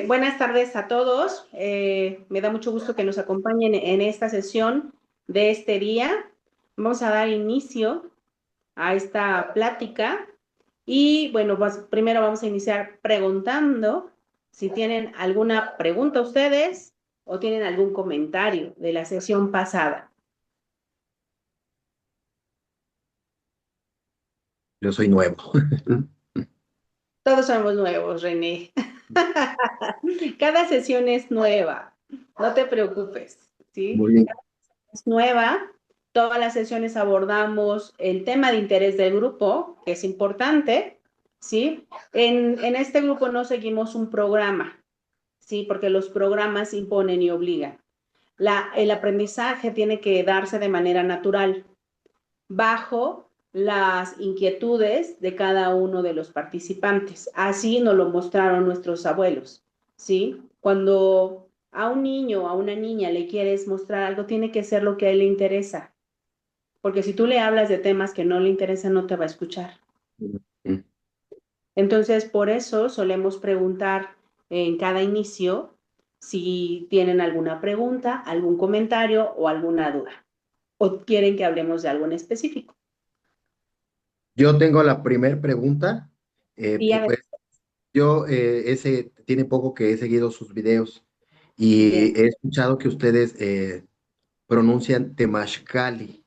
Buenas tardes a todos. Me da mucho gusto que nos acompañen en esta sesión de este día. Vamos a dar inicio a esta plática y bueno, pues primero vamos a iniciar preguntando si tienen alguna pregunta ustedes o tienen algún comentario de la sesión pasada. Yo soy nuevo. Todos somos nuevos, René. Cada sesión es nueva. No te preocupes, Muy ¿sí? bien. Es nueva. Todas las sesiones abordamos el tema de interés del grupo, que es importante, ¿sí? En este grupo no seguimos un programa, ¿sí? Porque los programas imponen y obligan. El aprendizaje tiene que darse de manera natural, bajo las inquietudes de cada uno de los participantes. Así nos lo mostraron nuestros abuelos, ¿sí? Cuando a un niño o a una niña le quieres mostrar algo, tiene que ser lo que a él le interesa, porque si tú le hablas de temas que no le interesan, no te va a escuchar. Entonces, por eso solemos preguntar en cada inicio si tienen alguna pregunta, algún comentario o alguna duda, o quieren que hablemos de algo en específico. Yo tengo la primera pregunta. Y a ver, Pues yo tiene poco que he seguido sus videos y bien, he escuchado que ustedes pronuncian Temashcali.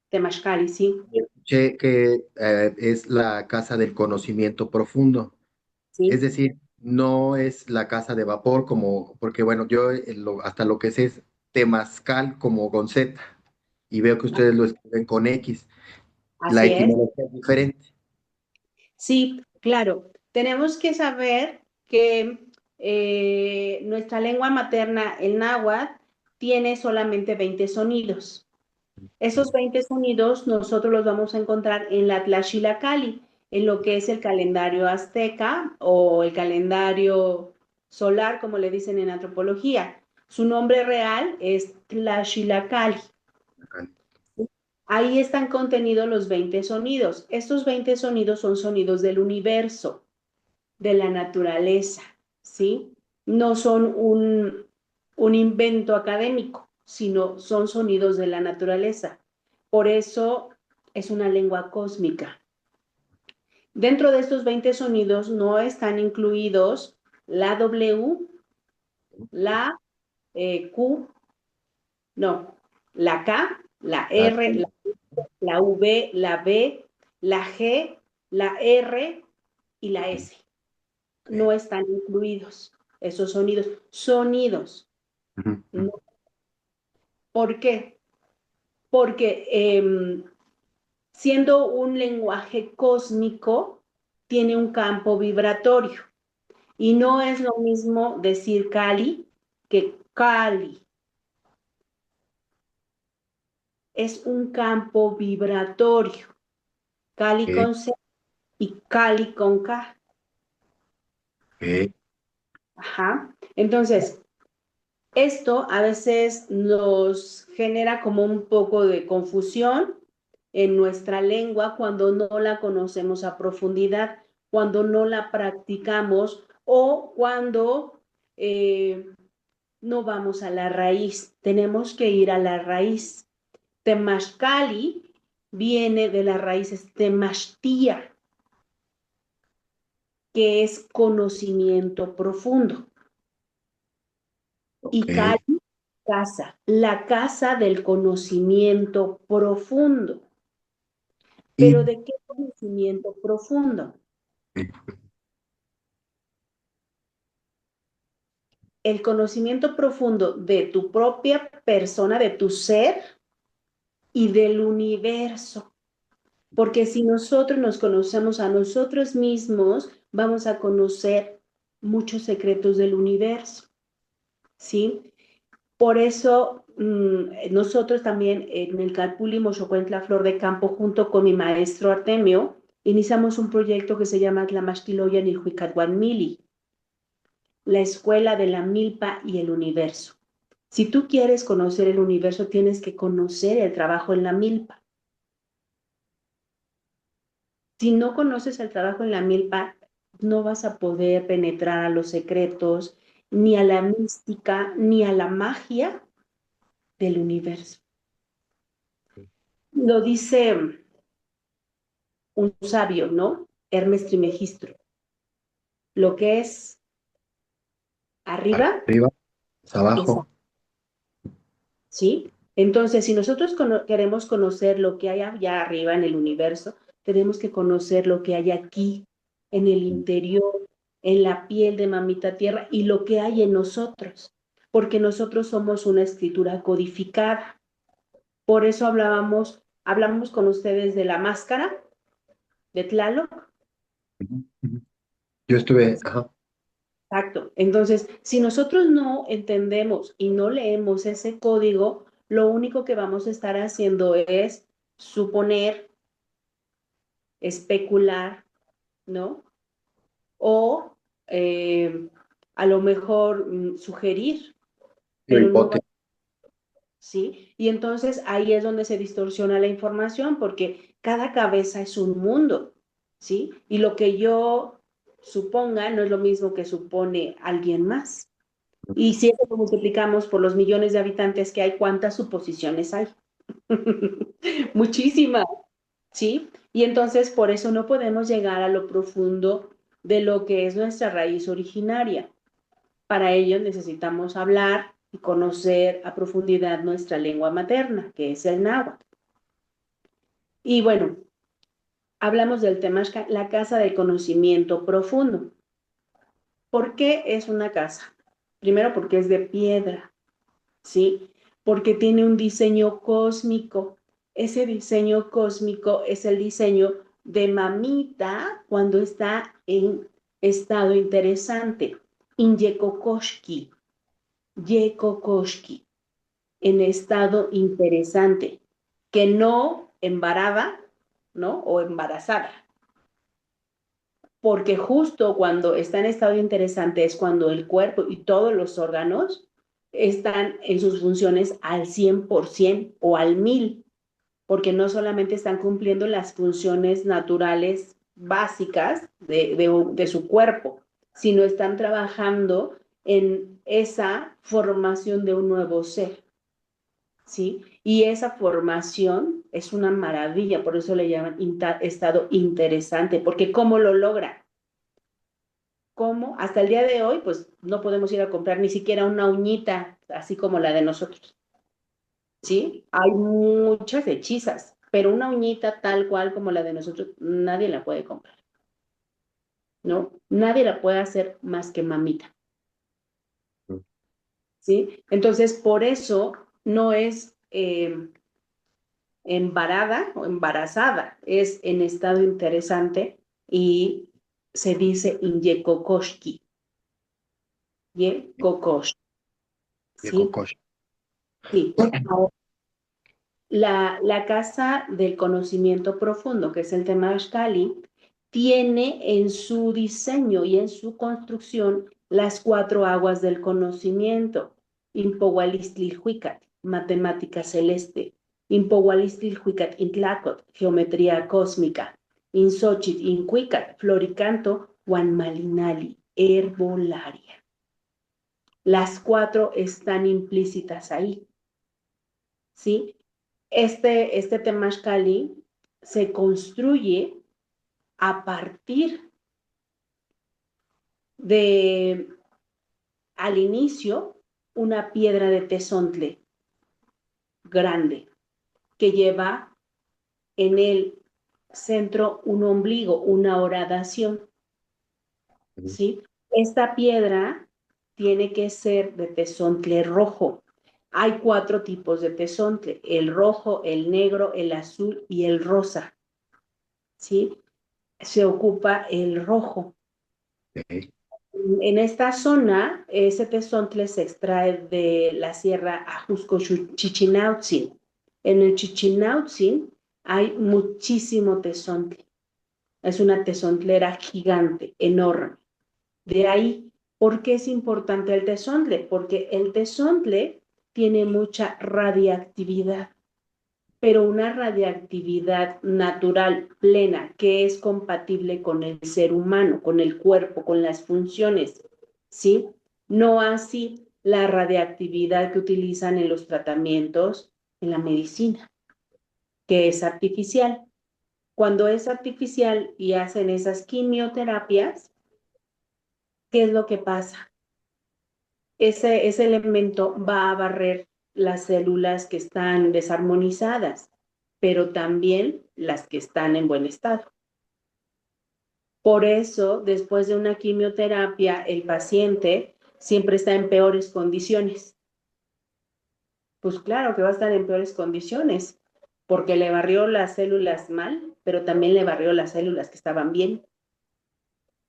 Temashcali, sí, Y escuché que es la casa del conocimiento profundo. Es sí. decir, no es la casa de vapor como, porque bueno, yo hasta lo que sé es Temazcal como con Z y veo que ustedes lo escriben con X. La Así es. etimología es diferente. Sí, claro. Tenemos que saber que nuestra lengua materna, el náhuatl, tiene solamente 20 sonidos. Esos 20 sonidos nosotros los vamos a encontrar en la Tlaxilacali, en lo que es el calendario azteca o el calendario solar, como le dicen en antropología. Su nombre real es Tlaxilacali. Ahí están contenidos los 20 sonidos. Estos 20 sonidos son sonidos del universo, de la naturaleza, ¿sí? No son un invento académico, sino son sonidos de la naturaleza. Por eso es una lengua cósmica. Dentro de estos 20 sonidos no están incluidos la W, la Q, no, la K, la Ah, R, la V, la B, la G, la R y la S. No ok. están incluidos esos sonidos. Sonidos. Ujú, ujú. ¿No? ¿Por qué? Porque siendo un lenguaje cósmico, tiene un campo vibratorio. Y no es lo mismo decir Cali que Cali. Es un campo vibratorio. Cali Ok, con C y Cali con K. ok. Ajá. Entonces, esto a veces nos genera como un poco de confusión en nuestra lengua cuando no la conocemos a profundidad, cuando no la practicamos o cuando no vamos a la raíz. Tenemos que ir a la raíz. Temashcali viene de las raíces temashtia, que es conocimiento profundo. Ok. Y Cali, casa, la casa del conocimiento profundo. Y ¿Pero de qué conocimiento profundo? El conocimiento profundo de tu propia persona, de tu ser y del universo. Porque si nosotros nos conocemos a nosotros mismos, vamos a conocer muchos secretos del universo, ¿sí? Por eso nosotros también en el Calpulli Moxocuentla Flor de Campo, junto con mi maestro Artemio, iniciamos un proyecto que se llama Tlamachtiloya Nilhuicatguanmili, la escuela de la milpa y el universo. Si tú quieres conocer el universo, tienes que conocer el trabajo en la milpa. Si no conoces el trabajo en la milpa, no vas a poder penetrar a los secretos, ni a la mística, ni a la magia del universo. Lo dice un sabio, ¿no? Hermes Trismegisto. Lo que es arriba Arriba, es abajo. abajo, ¿sí? Entonces, si nosotros queremos conocer lo que hay allá arriba en el universo, tenemos que conocer lo que hay aquí, en el interior, en la piel de mamita tierra y lo que hay en nosotros, porque nosotros somos una escritura codificada. Por eso hablamos con ustedes de la máscara de Tlaloc. Ujú, ujú. Yo estuve, ajá. Exacto. Entonces, si nosotros no entendemos y no leemos ese código, lo único que vamos a estar haciendo es suponer, especular, ¿no? O a lo mejor sugerir, pero no va, Hipótesis. ¿sí? Y entonces ahí es donde se distorsiona la información, porque cada cabeza es un mundo, ¿sí? Y lo que yo suponga no es lo mismo que supone alguien más. Y si eso lo multiplicamos por los millones de habitantes que hay, ¿cuántas suposiciones hay? Muchísimas, ¿sí? Y entonces por eso no podemos llegar a lo profundo de lo que es nuestra raíz originaria. Para ello necesitamos hablar y conocer a profundidad nuestra lengua materna, que es el náhuatl. Y bueno, hablamos del tema, la casa del conocimiento profundo. ¿Por qué es una casa? Primero porque es de piedra, ¿sí? Porque tiene un diseño cósmico. Ese diseño cósmico es el diseño de mamita cuando está en estado interesante, in Yekokoshki, Yekokoshki, en estado interesante, que no embarada, ¿no? O embarazada, porque justo cuando está en estado interesante es cuando el cuerpo y todos los órganos están en sus funciones al 100% o al 1000, porque no solamente están cumpliendo las funciones naturales básicas de su cuerpo, sino están trabajando en esa formación de un nuevo ser, ¿sí? Y esa formación es una maravilla, por eso le llaman estado interesante, porque ¿cómo lo logra? ¿Cómo? Hasta el día de hoy, pues no podemos ir a comprar ni siquiera una uñita, así como la de nosotros, ¿sí? Hay muchas hechizas, pero una uñita tal cual como la de nosotros, nadie la puede comprar, ¿no? Nadie la puede hacer más que mamita, ¿sí? Entonces, por eso no es embarada o embarazada, es en estado interesante y se dice inyekokoshki, yekokosh, Viejo ¿sí? coche. Sí. La casa del conocimiento profundo, que es el tema Ashkali, tiene en su diseño y en su construcción las cuatro aguas del conocimiento. Impowalistlilhuicat, matemática celeste. Impowalistlilhuicat intlacot, geometría cósmica. Insochit incuicat, floricanto, Malinali, herbolaria. Las cuatro están implícitas ahí, ¿sí? Este Temazcali se construye a partir de, al inicio, una piedra de tezontle grande que lleva en el centro un ombligo, una horadación, ¿sí? Esta piedra tiene que ser de tezontle rojo. Hay cuatro tipos de tezontle, el rojo, el negro, el azul y el rosa, ¿sí? Se ocupa el rojo. Ok. En esta zona, ese tezontle se extrae de la sierra Ajusco Chichinautzin. En el Chichinautzin hay muchísimo tezontle. Es una tezontlera gigante, enorme. De ahí, ¿por qué es importante el tezontle? Porque el tezontle tiene mucha radiactividad. pero una radiactividad natural plena que es compatible con el ser humano, con el cuerpo, con las funciones, ¿sí? No así la radiactividad que utilizan en los tratamientos en la medicina, que es artificial. Cuando es artificial y hacen esas quimioterapias, ¿qué es lo que pasa? Ese elemento va a barrer las células que están desarmonizadas, pero también las que están en buen estado. Por eso, después de una quimioterapia, el paciente siempre está en peores condiciones. Pues claro que va a estar en peores condiciones, porque le barrió las células mal, pero también le barrió las células que estaban bien,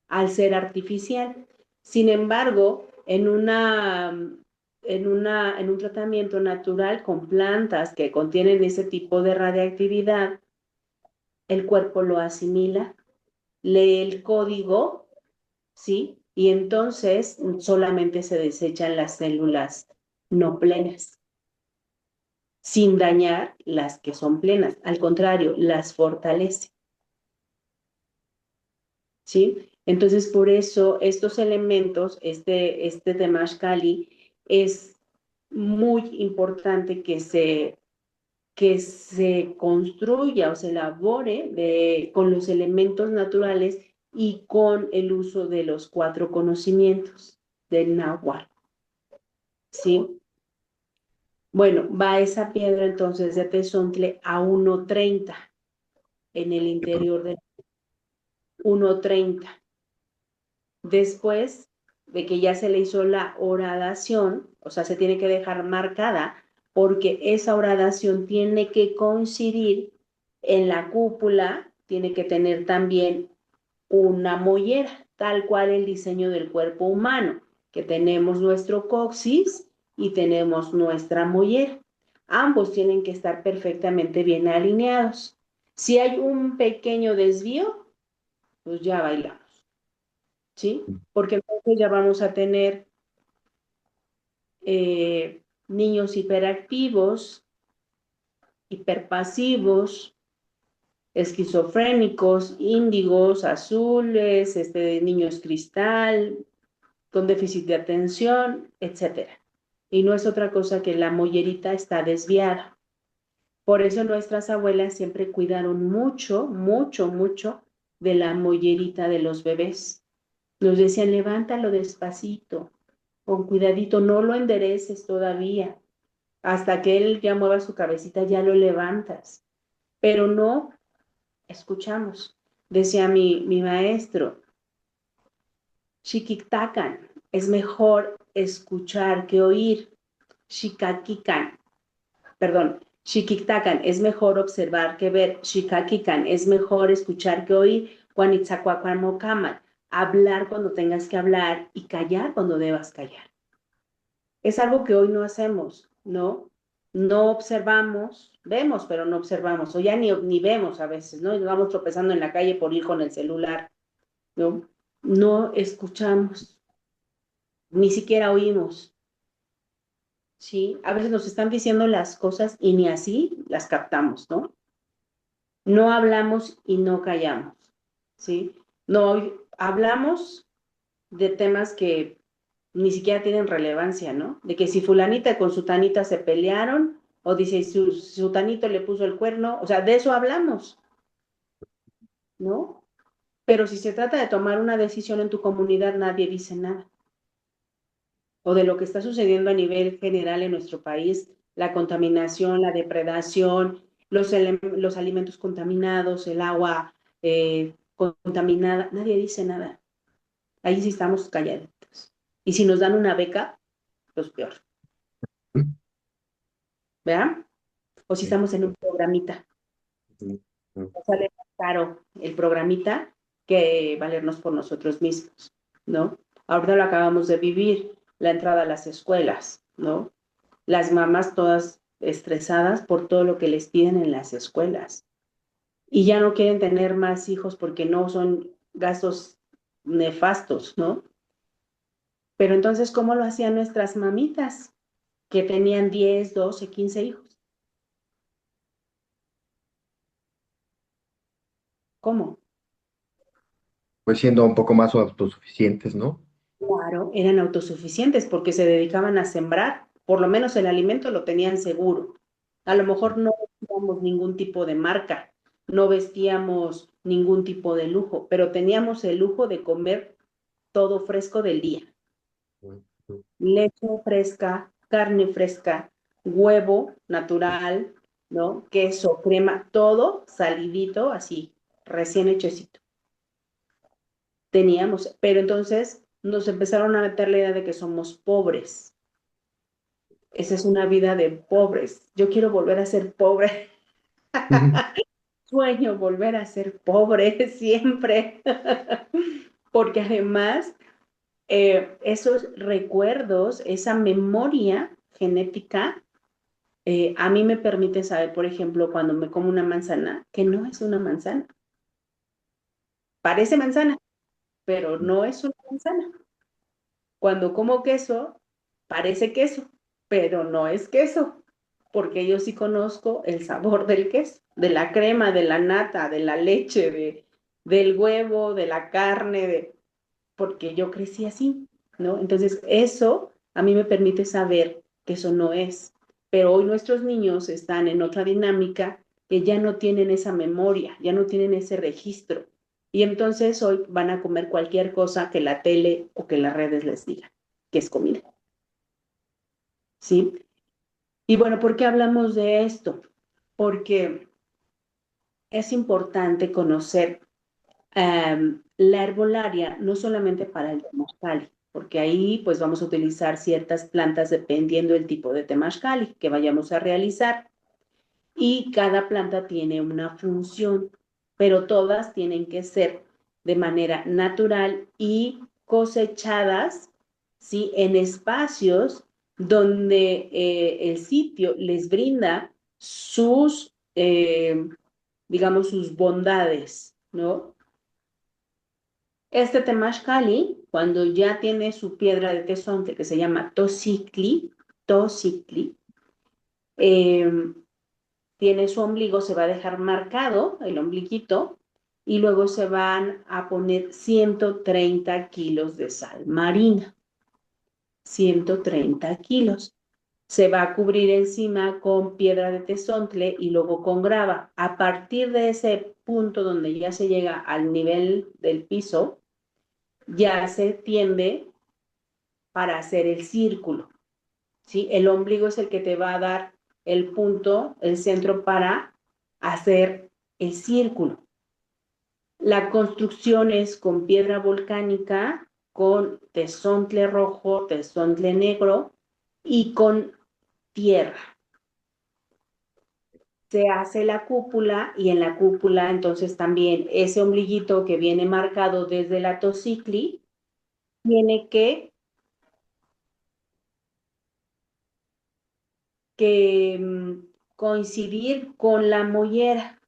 al ser artificial. Sin embargo, en un tratamiento natural con plantas que contienen ese tipo de radiactividad, el cuerpo lo asimila, lee el código, ¿sí? Y entonces solamente se desechan las células no plenas, sin dañar las que son plenas. Al contrario, las fortalece, ¿sí? Entonces, por eso estos elementos, este Temashkali, es muy importante que se construya o se elabore con los elementos naturales y con el uso de los 4 conocimientos del náhuatl, ¿sí? Bueno, va esa piedra entonces de Tezontle a 1.30 en el interior de 1.30. Después de que ya se le hizo la horadación, o sea, se tiene que dejar marcada porque esa horadación tiene que coincidir en la cúpula, tiene que tener también una mollera, tal cual el diseño del cuerpo humano, que tenemos nuestro coxis y tenemos nuestra mollera. Ambos tienen que estar perfectamente bien alineados. Si hay un pequeño desvío, pues ya bailamos. ¿Sí? Porque entonces ya vamos a tener niños hiperactivos, hiperpasivos, esquizofrénicos, índigos, azules, niños cristal, con déficit de atención, etcétera. Y no es otra cosa que la mollerita está desviada. Por eso nuestras abuelas siempre cuidaron mucho, mucho, mucho de la mollerita de los bebés. Nos decían, levántalo despacito, con cuidadito, no lo endereces todavía. Hasta que él ya mueva su cabecita, ya lo levantas. Pero no escuchamos. Decía mi maestro, Shikiktakan, es mejor escuchar que oír. Shikakikan, perdón, Shikiktakan, es mejor observar que ver. Shikakikan, es mejor escuchar que oír. Juanitzacuacuamocamal, hablar cuando tengas que hablar y callar cuando debas callar. Es algo que hoy no hacemos, ¿no? No observamos, vemos, pero no observamos, o ya ni vemos a veces, ¿no? Y nos vamos tropezando en la calle por ir con el celular, ¿no? No escuchamos, ni siquiera oímos, ¿sí? A veces nos están diciendo las cosas y ni así las captamos, ¿no? No hablamos y no callamos, ¿sí? No hablamos de temas que ni siquiera tienen relevancia, ¿no? De que si fulanita con sutanita se pelearon, o dice su tanito le puso el cuerno, o sea, de eso hablamos, ¿no? Pero si se trata de tomar una decisión en tu comunidad, nadie dice nada. O de lo que está sucediendo a nivel general en nuestro país, la contaminación, la depredación, los alimentos contaminados, el agua contaminada, nadie dice nada. Ahí sí estamos calladitos. Y si nos dan una beca, pues peor, ¿verdad? O si estamos en un programita. Nos sale más caro el programita que valernos por nosotros mismos, ¿no? Ahorita lo acabamos de vivir, la entrada a las escuelas, ¿no? Las mamás todas estresadas por todo lo que les piden en las escuelas y ya no quieren tener más hijos porque no son gastos nefastos, ¿no? Pero entonces, ¿cómo lo hacían nuestras mamitas que tenían 10, 12, 15 hijos? ¿Cómo? Pues siendo un poco más autosuficientes, ¿no? Claro, eran autosuficientes porque se dedicaban a sembrar, por lo menos el alimento lo tenían seguro. A lo mejor no vestíamos ningún tipo de marca, no vestíamos ningún tipo de lujo, pero teníamos el lujo de comer todo fresco del día. Leche fresca, carne fresca, huevo natural, ¿no? Queso, crema, todo salidito, así, recién hechecito. Teníamos, pero entonces nos empezaron a meter la idea de que somos pobres. Esa es una vida de pobres. Yo quiero volver a ser pobre. Sueño volver a ser pobre siempre. Porque además, esos recuerdos, esa memoria genética, a mí me permite saber, por ejemplo, cuando me como una manzana, que no es una manzana. Parece manzana, pero no es una manzana. Cuando como queso, parece queso, pero no es queso, porque yo sí conozco el sabor del queso, de la crema, de la nata, de la leche, del huevo, de la carne, porque yo crecí así, ¿no? Entonces, eso a mí me permite saber que eso no es. Pero hoy nuestros niños están en otra dinámica que ya no tienen esa memoria, ya no tienen ese registro. Y entonces hoy van a comer cualquier cosa que la tele o que las redes les digan que es comida, ¿sí? Y bueno, ¿por qué hablamos de esto? Porque es importante conocer la herbolaria, no solamente para el temazcali, porque ahí pues vamos a utilizar ciertas plantas dependiendo del tipo de temazcali que vayamos a realizar. Y cada planta tiene una función, pero todas tienen que ser de manera natural y cosechadas, ¿sí? En espacios donde el sitio les brinda sus, digamos, sus bondades, ¿no? Este temazcali, cuando ya tiene su piedra de tesontle que se llama tosicli, eh, tiene su ombligo, se va a dejar marcado el ombliguito y luego se van a poner 130 kilos de sal marina. 130 kilos. Se va a cubrir encima con piedra de tesontle y luego con grava. A partir de ese punto donde ya se llega al nivel del piso, ya se tiende para hacer el círculo, ¿sí? El ombligo es el que te va a dar el punto, el centro para hacer el círculo. La construcción es con piedra volcánica, con tesontle rojo, tesontle negro y con tierra. Se hace la cúpula y en la cúpula entonces también ese ombliguito que viene marcado desde la tosicli tiene que coincidir con la mollera,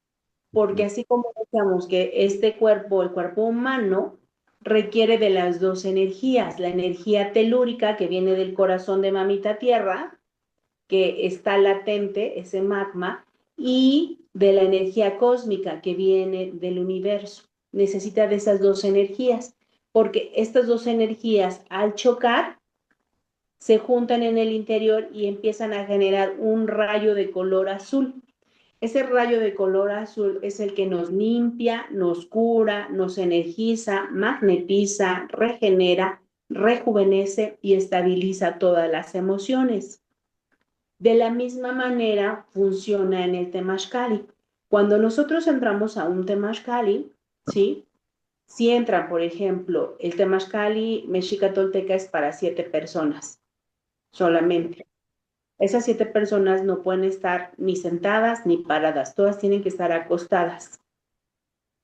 porque así como decíamos que este cuerpo, el cuerpo humano, requiere de las dos energías, la energía telúrica que viene del corazón de mamita tierra, que está latente, ese magma, y de la energía cósmica que viene del universo. Necesita de esas dos energías, porque estas dos energías al chocar se juntan en el interior y empiezan a generar un rayo de color azul. Ese rayo de color azul es el que nos limpia, nos cura, nos energiza, magnetiza, regenera, rejuvenece y estabiliza todas las emociones. De la misma manera funciona en el Temazcali. Cuando nosotros entramos a un Temazcali, ¿sí? Si entra, por ejemplo, el Temazcali Mexica Tolteca es para 7 personas solamente. Esas 7 personas no pueden estar ni sentadas ni paradas, todas tienen que estar acostadas.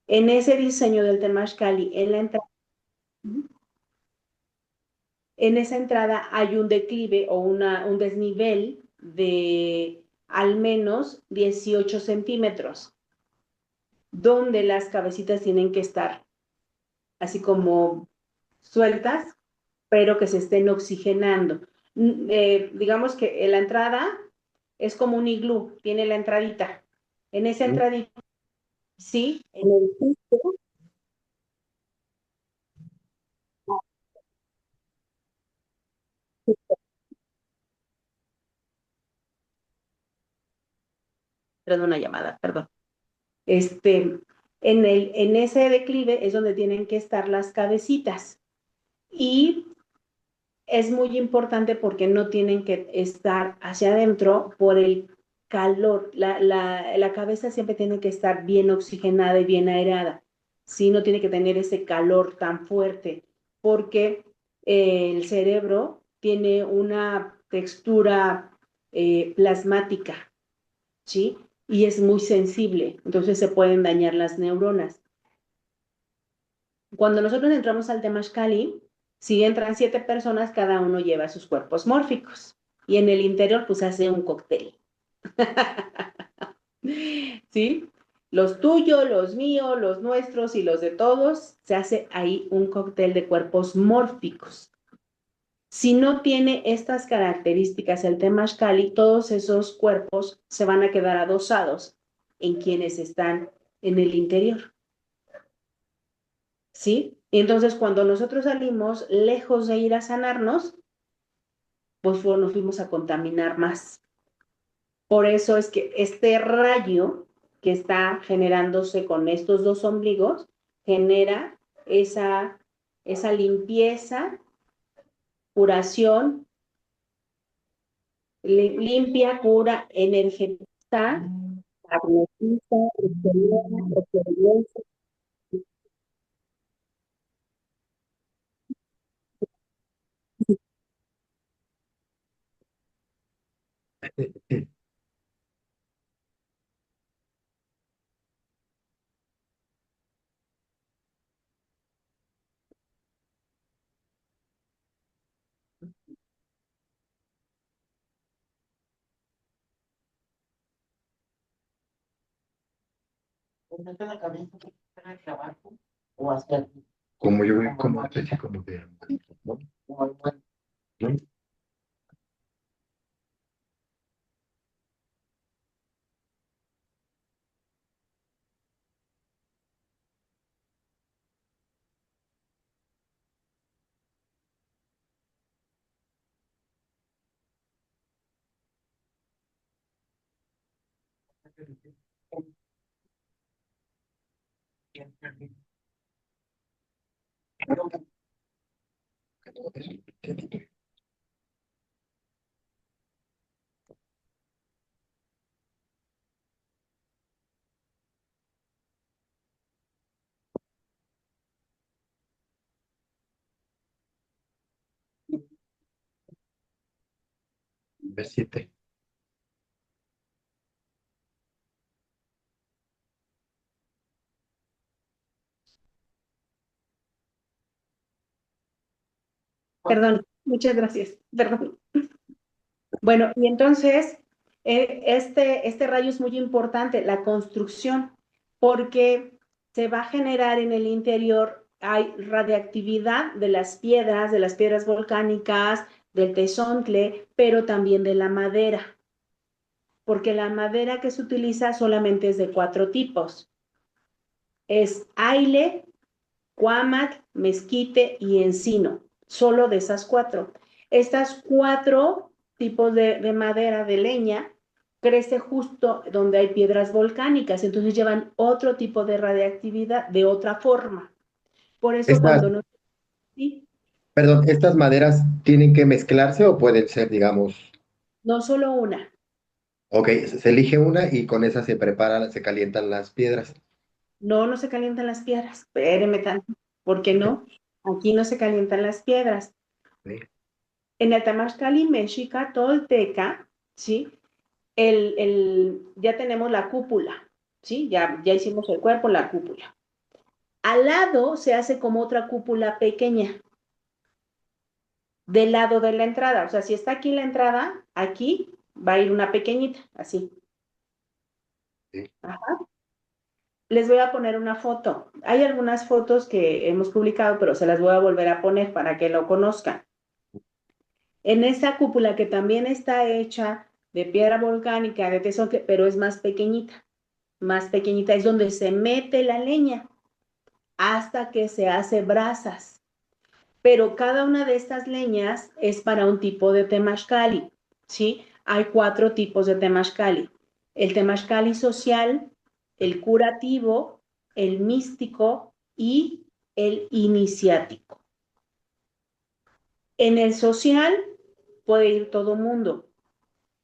En ese diseño del Temazcali, en esa entrada hay un declive o un desnivel de al menos 18 centímetros, donde las cabecitas tienen que estar así como sueltas, pero que se estén oxigenando. Digamos que la entrada es como un iglú, tiene la entradita. En esa entradita ¿sí? En el piso, perdón, una llamada, perdón. Este, en ese declive es donde tienen que estar las cabecitas. Y es muy importante porque no tienen que estar hacia adentro por el calor. La cabeza siempre tiene que estar bien oxigenada y bien aerada. Sí, no tiene que tener ese calor tan fuerte porque el cerebro tiene una textura plasmática, ¿sí? Y es muy sensible, entonces se pueden dañar las neuronas. Cuando nosotros entramos al Temazcali, si entran 7 personas, cada uno lleva sus cuerpos mórficos. Y en el interior, pues hace un cóctel. ¿Sí? Los tuyos, los míos, los nuestros y los de todos, se hace ahí un cóctel de cuerpos mórficos. Si no tiene estas características el Temazcali, todos esos cuerpos se van a quedar adosados en quienes están en el interior. ¿Sí? Y entonces cuando nosotros salimos, lejos de ir a sanarnos, pues nos fuimos a contaminar más. Por eso es que este rayo que está generándose con estos dos ombligos genera esa, esa limpieza, curación, limpia, cura, energetiza, magnetiza, regenera, regenera. Como yo veo, como especie como de, ¿no? ¿No? B7. Perdón, muchas gracias. Perdón. Bueno, y entonces, este rayo es muy importante, la construcción, porque se va a generar en el interior, hay radiactividad de las piedras volcánicas, del tezontle, pero también de la madera, porque la madera que se utiliza solamente es de 4 tipos. Es aile, cuámac, mezquite y encino, solo de esas 4. Estas 4 tipos de madera, de leña, crece justo donde hay piedras volcánicas, entonces llevan otro tipo de radiactividad de otra forma. Por eso Estas, cuando no, sí, perdón, ¿estas maderas tienen que mezclarse o pueden ser, digamos, no solo una, ok, se elige una y con esa se preparan, se calientan las piedras? no se calientan las piedras, espéreme tanto, ¿por qué Ok, no? Aquí no se calientan las piedras. ok. En el Temazcali mexica, tolteca, ¿sí? Ya tenemos la cúpula, ¿sí? Ya hicimos el cuerpo, la cúpula. Al lado se hace como otra cúpula pequeña, del lado de la entrada. O sea, si está aquí la entrada, aquí va a ir una pequeñita, así. Sí. Ajá. Les voy a poner una foto. Hay algunas fotos que hemos publicado, pero se las voy a volver a poner para que lo conozcan. En esa cúpula que también está hecha de piedra volcánica, de tesón, pero es más pequeñita. más pequeñita, es donde se mete la leña hasta que se hace brasas. Pero cada una de estas leñas es para un tipo de temazcali, ¿sí? Hay 4 tipos de temazcali. El temazcali social, el curativo, el místico y el iniciático. En el social puede ir todo mundo.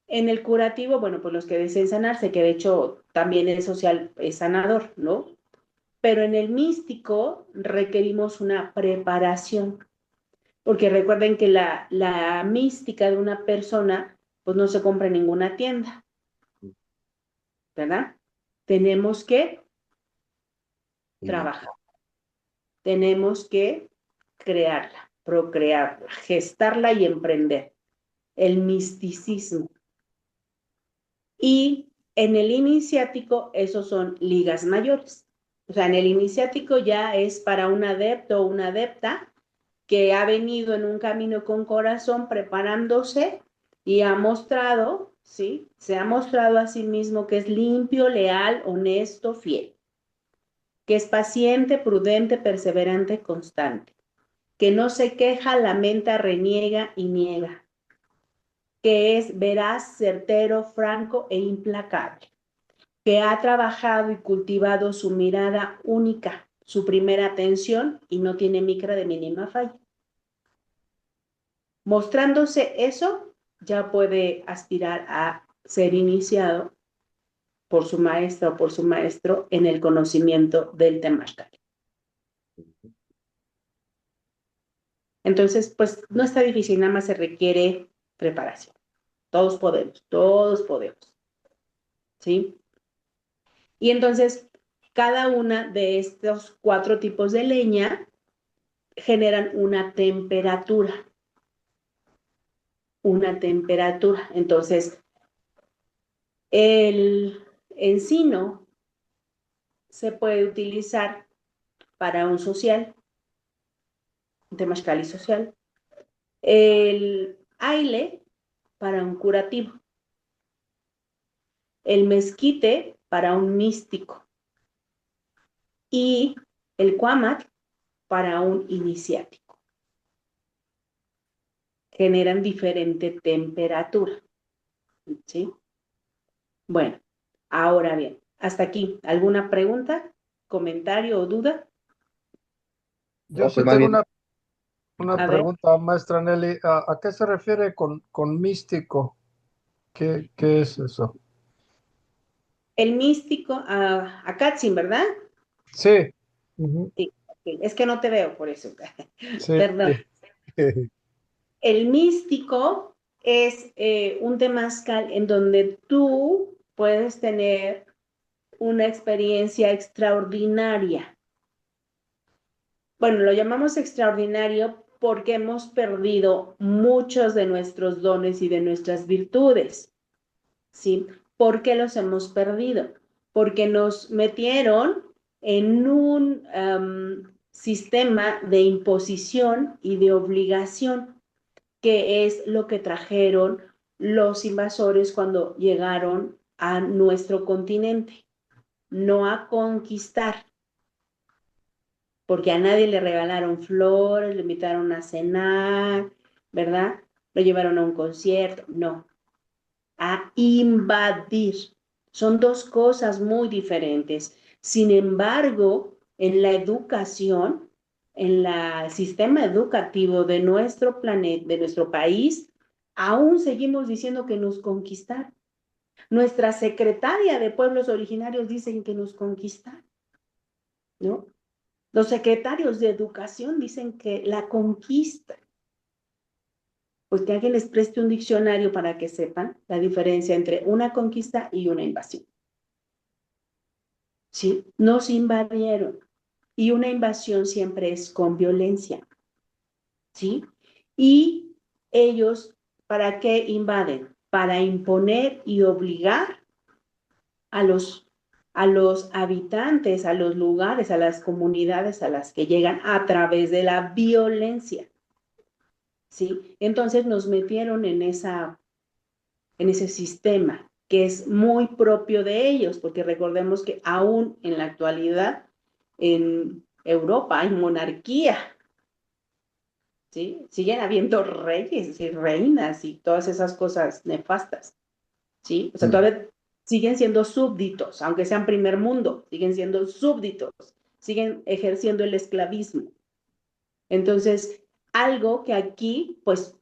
En el curativo, bueno, pues los que deseen sanarse, que de hecho también el social es sanador, ¿no? Pero en el místico requerimos una preparación, porque recuerden que la mística de una persona, pues no se compra en ninguna tienda, ¿verdad? Tenemos que trabajar, tenemos que crearla, procrearla, gestarla y emprender. El misticismo. Y en el iniciático, esos son ligas mayores. O sea, en el iniciático ya es para un adepto o una adepta que ha venido en un camino con corazón preparándose y ha mostrado, ¿sí? Se ha mostrado a sí mismo que es limpio, leal, honesto, fiel, que es paciente, prudente, perseverante, constante, que no se queja, lamenta, reniega y niega, que es veraz, certero, franco e implacable, que ha trabajado y cultivado su mirada única, su primera atención y no tiene micra de mínima falla. Mostrándose eso, ya puede aspirar a ser iniciado por su maestra o por su maestro en el conocimiento del Temazcal. Entonces, pues no está difícil, nada más se requiere preparación. Todos podemos, ¿sí? Y entonces, cada una de estos 4 tipos de leña generan una temperatura. Una temperatura. Entonces, el encino se puede utilizar para un social, un temazcal social. El aile para un curativo. El mezquite para un místico. Y el cuamat para un iniciático. Generan diferente temperatura, ¿sí? Bueno, ahora bien, hasta aquí, ¿alguna pregunta, comentario o duda? Yo Pues sí más tengo bien, una A ver, pregunta, maestra Nelly. ¿A qué se refiere con místico? ¿Qué es eso? el místico, a Katzin, ¿verdad? Sí. Ujú. Sí, ok, es que no te veo por eso. Sí. Perdón. El místico es un temazcal en donde tú puedes tener una experiencia extraordinaria. Bueno, lo llamamos extraordinario porque hemos perdido muchos de nuestros dones y de nuestras virtudes, ¿sí? ¿Por qué los hemos perdido? Porque nos metieron en un sistema de imposición y de obligación, que es lo que trajeron los invasores cuando llegaron a nuestro continente, no a conquistar, porque a nadie le regalaron flores, le invitaron a cenar, ¿verdad? Lo llevaron a un concierto, no, a invadir. Son 2 cosas muy diferentes. Sin embargo, en la educación, en el sistema educativo de nuestro planeta, de nuestro país, aún seguimos diciendo que nos conquistaron. Nuestra secretaria de pueblos originarios dicen que nos conquistaron, ¿no? Los secretarios de educación dicen que la conquista. Pues que alguien les preste un diccionario para que sepan la diferencia entre una conquista y una invasión. ¿Sí? Nos invadieron. Y una invasión siempre es con violencia. ¿Sí? Y ellos, ¿para qué invaden? Para imponer y obligar a los habitantes, a los lugares, a las comunidades a las que llegan a través de la violencia. ¿Sí? Entonces nos metieron en ese sistema. que es muy propio de ellos, porque recordemos que aún en la actualidad en Europa hay monarquía, ¿sí? Siguen habiendo reyes y reinas y todas esas cosas nefastas, ¿sí? O sea, Mm. todavía siguen siendo súbditos, aunque sean primer mundo, siguen siendo súbditos, siguen ejerciendo el esclavismo. Entonces, algo que aquí, pues,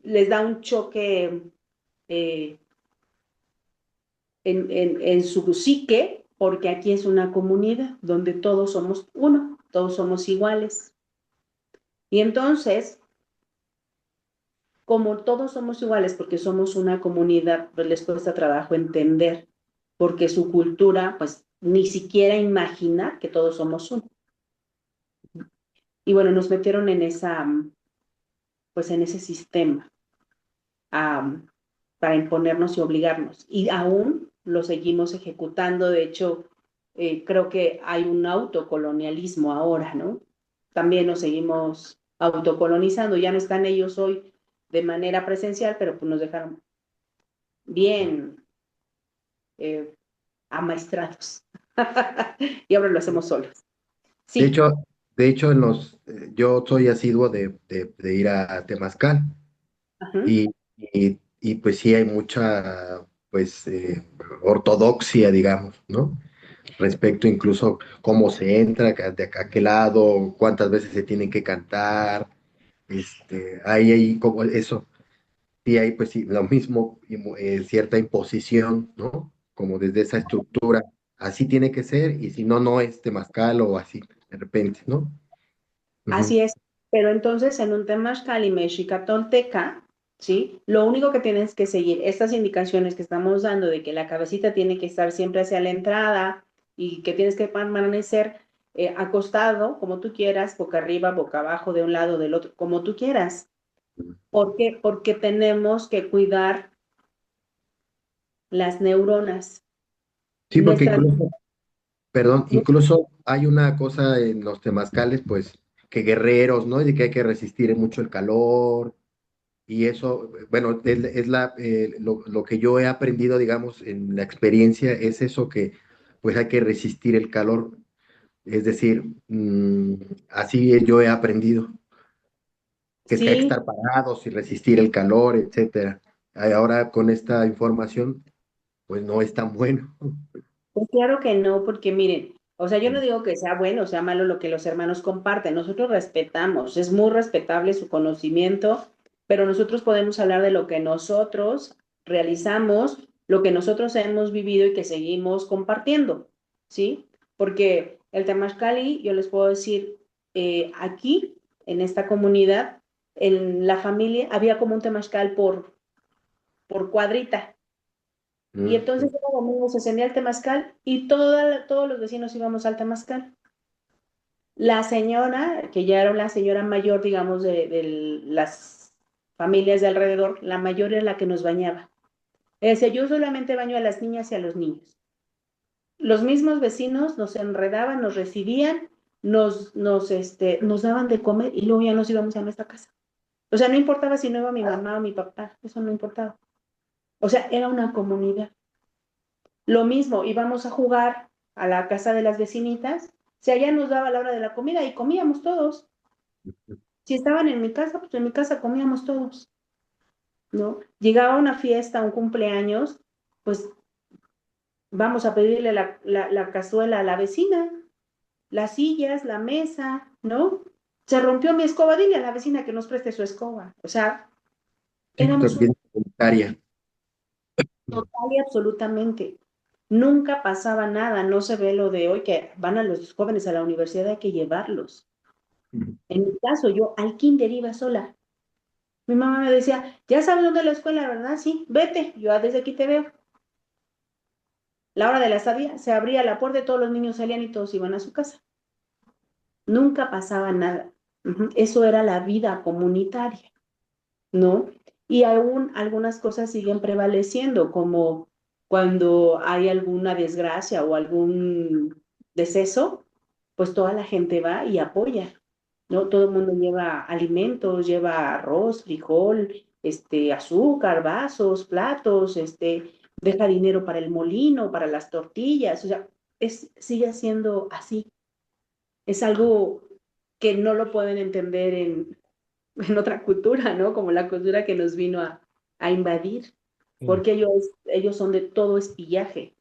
les da un choque eh, en su psique, porque aquí es una comunidad donde todos somos uno, todos somos iguales. Y entonces, como todos somos iguales porque somos una comunidad, pues les cuesta trabajo entender, porque su cultura, pues ni siquiera imagina que todos somos uno. Y bueno, nos metieron en esa, pues en ese sistema um, para imponernos y obligarnos. Y aún lo seguimos ejecutando. De hecho, creo que hay un autocolonialismo ahora, ¿no? También nos seguimos autocolonizando. Ya no están ellos hoy de manera presencial, pero pues nos dejaron bien eh, amaestrados. Y ahora lo hacemos solos. De Sí. hecho, de hecho yo soy asiduo de ir a Temazcal Ajá. y pues sí hay mucha pues ortodoxia, digamos, ¿no? Respecto incluso cómo se entra, de a qué lado, cuántas veces se tienen que cantar, ahí como eso, sí hay pues sí, lo mismo, cierta imposición, ¿no? Como desde esa estructura, así tiene que ser, y si no, no es temazcal o así, de repente, ¿no? Ujú. Así es, pero entonces en un temazcal y mexica tolteca, ¿sí? Lo único que tienes que seguir, estas indicaciones que estamos dando de que la cabecita tiene que estar siempre hacia la entrada y que tienes que permanecer acostado, como tú quieras, boca arriba, boca abajo, de un lado, del otro, como tú quieras. ¿Por qué? Porque tenemos que cuidar las neuronas. Sí, porque Nuestras, incluso, perdón, incluso hay una cosa en los temazcales, pues, que guerreros, ¿no? Y de que hay que resistir mucho el calor, y eso, bueno, lo que yo he aprendido, digamos, en la experiencia, es eso que, pues, hay que resistir el calor. Es decir, así yo he aprendido, que es que hay que sí, estar parados y resistir el calor, etcétera. Ahora con esta información, pues no es tan bueno. pues claro que no, porque miren, o sea, yo no digo que sea bueno o sea malo lo que los hermanos comparten, nosotros respetamos, es muy respetable su conocimiento, pero nosotros podemos hablar de lo que nosotros realizamos, lo que nosotros hemos vivido y que seguimos compartiendo, ¿sí? Porque el Temazcali, yo les puedo decir, aquí, en esta comunidad, en la familia, había como un Temazcal por cuadrita. Y entonces Mm, era domingo, se encendía el temazcal y todos los vecinos íbamos al temazcal. La señora, que ya era una señora mayor, digamos, de las familias de alrededor, la mayor era la que nos bañaba. Decía, yo solamente baño a las niñas y a los niños. Los mismos vecinos nos enredaban, nos recibían, nos daban de comer y luego ya nos íbamos a nuestra casa. O sea, no importaba si no iba mi mamá o mi papá, eso no importaba. O sea, era una comunidad. Lo mismo, íbamos a jugar a la casa de las vecinitas, si allá nos daba la hora de la comida y comíamos todos. Si estaban en mi casa, pues en mi casa comíamos todos, ¿no? Llegaba una fiesta, un cumpleaños, pues vamos a pedirle la cazuela a la vecina, las sillas, la mesa, ¿no? Se rompió mi escoba, dile a la vecina que nos preste su escoba. O sea, sí, éramos un bien voluntaria. total y absolutamente. Nunca pasaba nada, no se ve lo de hoy que van a los jóvenes a la universidad, hay que llevarlos. En mi caso, yo al kinder iba sola. Mi mamá me decía, ya sabes dónde es la escuela, ¿verdad? Sí, vete, yo desde aquí te veo. La hora de la sabía, se abría la puerta y todos los niños salían y todos iban a su casa. Nunca pasaba nada. Eso era la vida comunitaria, ¿no? Y aún algunas cosas siguen prevaleciendo, como cuando hay alguna desgracia o algún deceso, pues toda la gente va y apoya, ¿no? Todo el mundo lleva alimentos, lleva arroz, frijol, azúcar, vasos, platos, deja dinero para el molino, para las tortillas, o sea, sigue siendo así. Es algo que no lo pueden entender en otra cultura, ¿no? Como la cultura que nos vino a invadir, Mm. porque ellos son de todo es pillaje,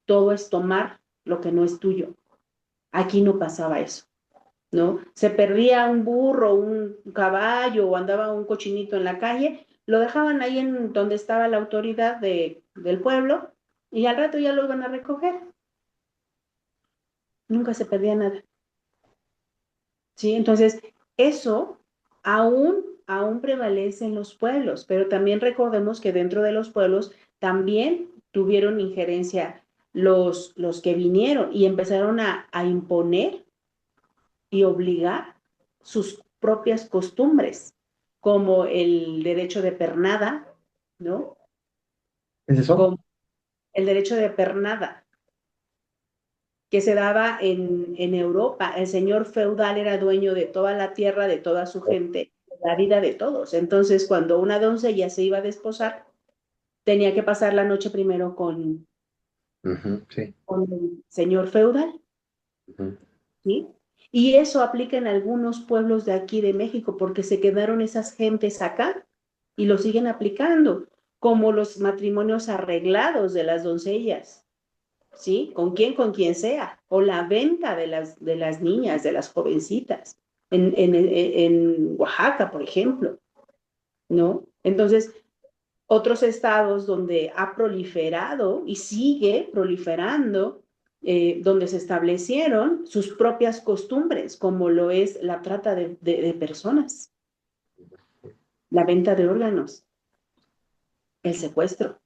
todo es tomar lo que no es tuyo. Aquí no pasaba eso, ¿no? Se perdía un burro, un caballo o andaba un cochinito en la calle, lo dejaban ahí en donde estaba la autoridad del pueblo y al rato ya lo iban a recoger. Nunca se perdía nada, ¿sí? Entonces, eso aún prevalece en los pueblos, pero también recordemos que dentro de los pueblos también tuvieron injerencia los que vinieron y empezaron a imponer y obligar sus propias costumbres, como el derecho de pernada, ¿no? ¿Es eso? Como el derecho de pernada que se daba en Europa. El señor feudal era dueño de toda la tierra, de toda su gente, la vida de todos. Entonces, cuando una doncella se iba a desposar, tenía que pasar la noche primero Ujú, sí. con el señor feudal, Ujú. ¿sí? Y eso aplica en algunos pueblos de aquí de México, porque se quedaron esas gentes acá y lo siguen aplicando, como los matrimonios arreglados de las doncellas, ¿sí? ¿Con quién? Con quien sea. O la venta de las niñas, de las jovencitas, en Oaxaca, por ejemplo, ¿no? Entonces, otros estados donde ha proliferado y sigue proliferando, donde se establecieron sus propias costumbres, como lo es la trata de personas, la venta de órganos, el secuestro,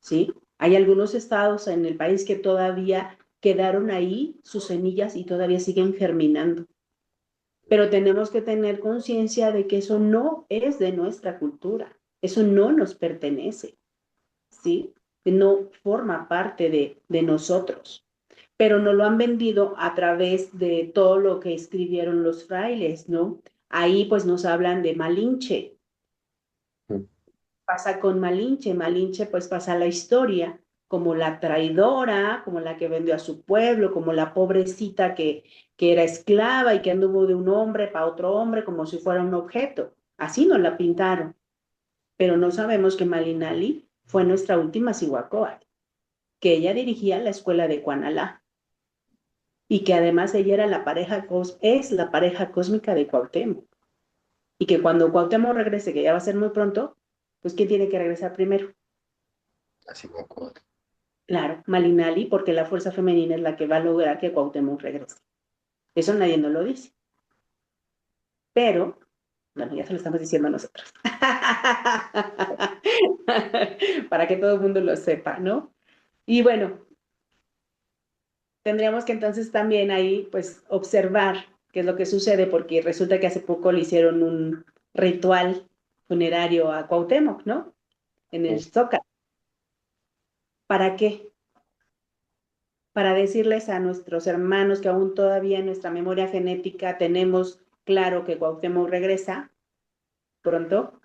¿sí? Hay algunos estados en el país que todavía quedaron ahí sus semillas y todavía siguen germinando. Pero tenemos que tener conciencia de que eso no es de nuestra cultura, eso no nos pertenece, ¿sí? No forma parte de nosotros, pero nos lo han vendido a través de todo lo que escribieron los frailes, ¿no? Ahí pues nos hablan de Malinche, Ujú. pasa con Malinche, Malinche pues pasa la historia como la traidora, como la que vendió a su pueblo, como la pobrecita que era esclava y que anduvo de un hombre para otro hombre como si fuera un objeto. Así nos la pintaron, pero no sabemos que Malinali fue nuestra última Cihuacóatl, que ella dirigía la escuela de Cuanalá y que además ella era es la pareja cósmica de Cuauhtémoc y que cuando Cuauhtémoc regrese, que ya va a ser muy pronto, pues ¿quién tiene que regresar primero? Así como. Claro, Malinali, porque la fuerza femenina es la que va a lograr que Cuauhtémoc regrese. Eso nadie nos lo dice, pero, bueno, ya se lo estamos diciendo a nosotros. Para que todo el mundo lo sepa, ¿no? Y bueno, tendríamos que entonces también ahí, pues, observar qué es lo que sucede, porque resulta que hace poco le hicieron un ritual funerario a Cuauhtémoc, ¿no? En el Zócalo. ¿Para qué? Para decirles a nuestros hermanos que aún todavía en nuestra memoria genética tenemos claro que Cuauhtémoc regresa pronto,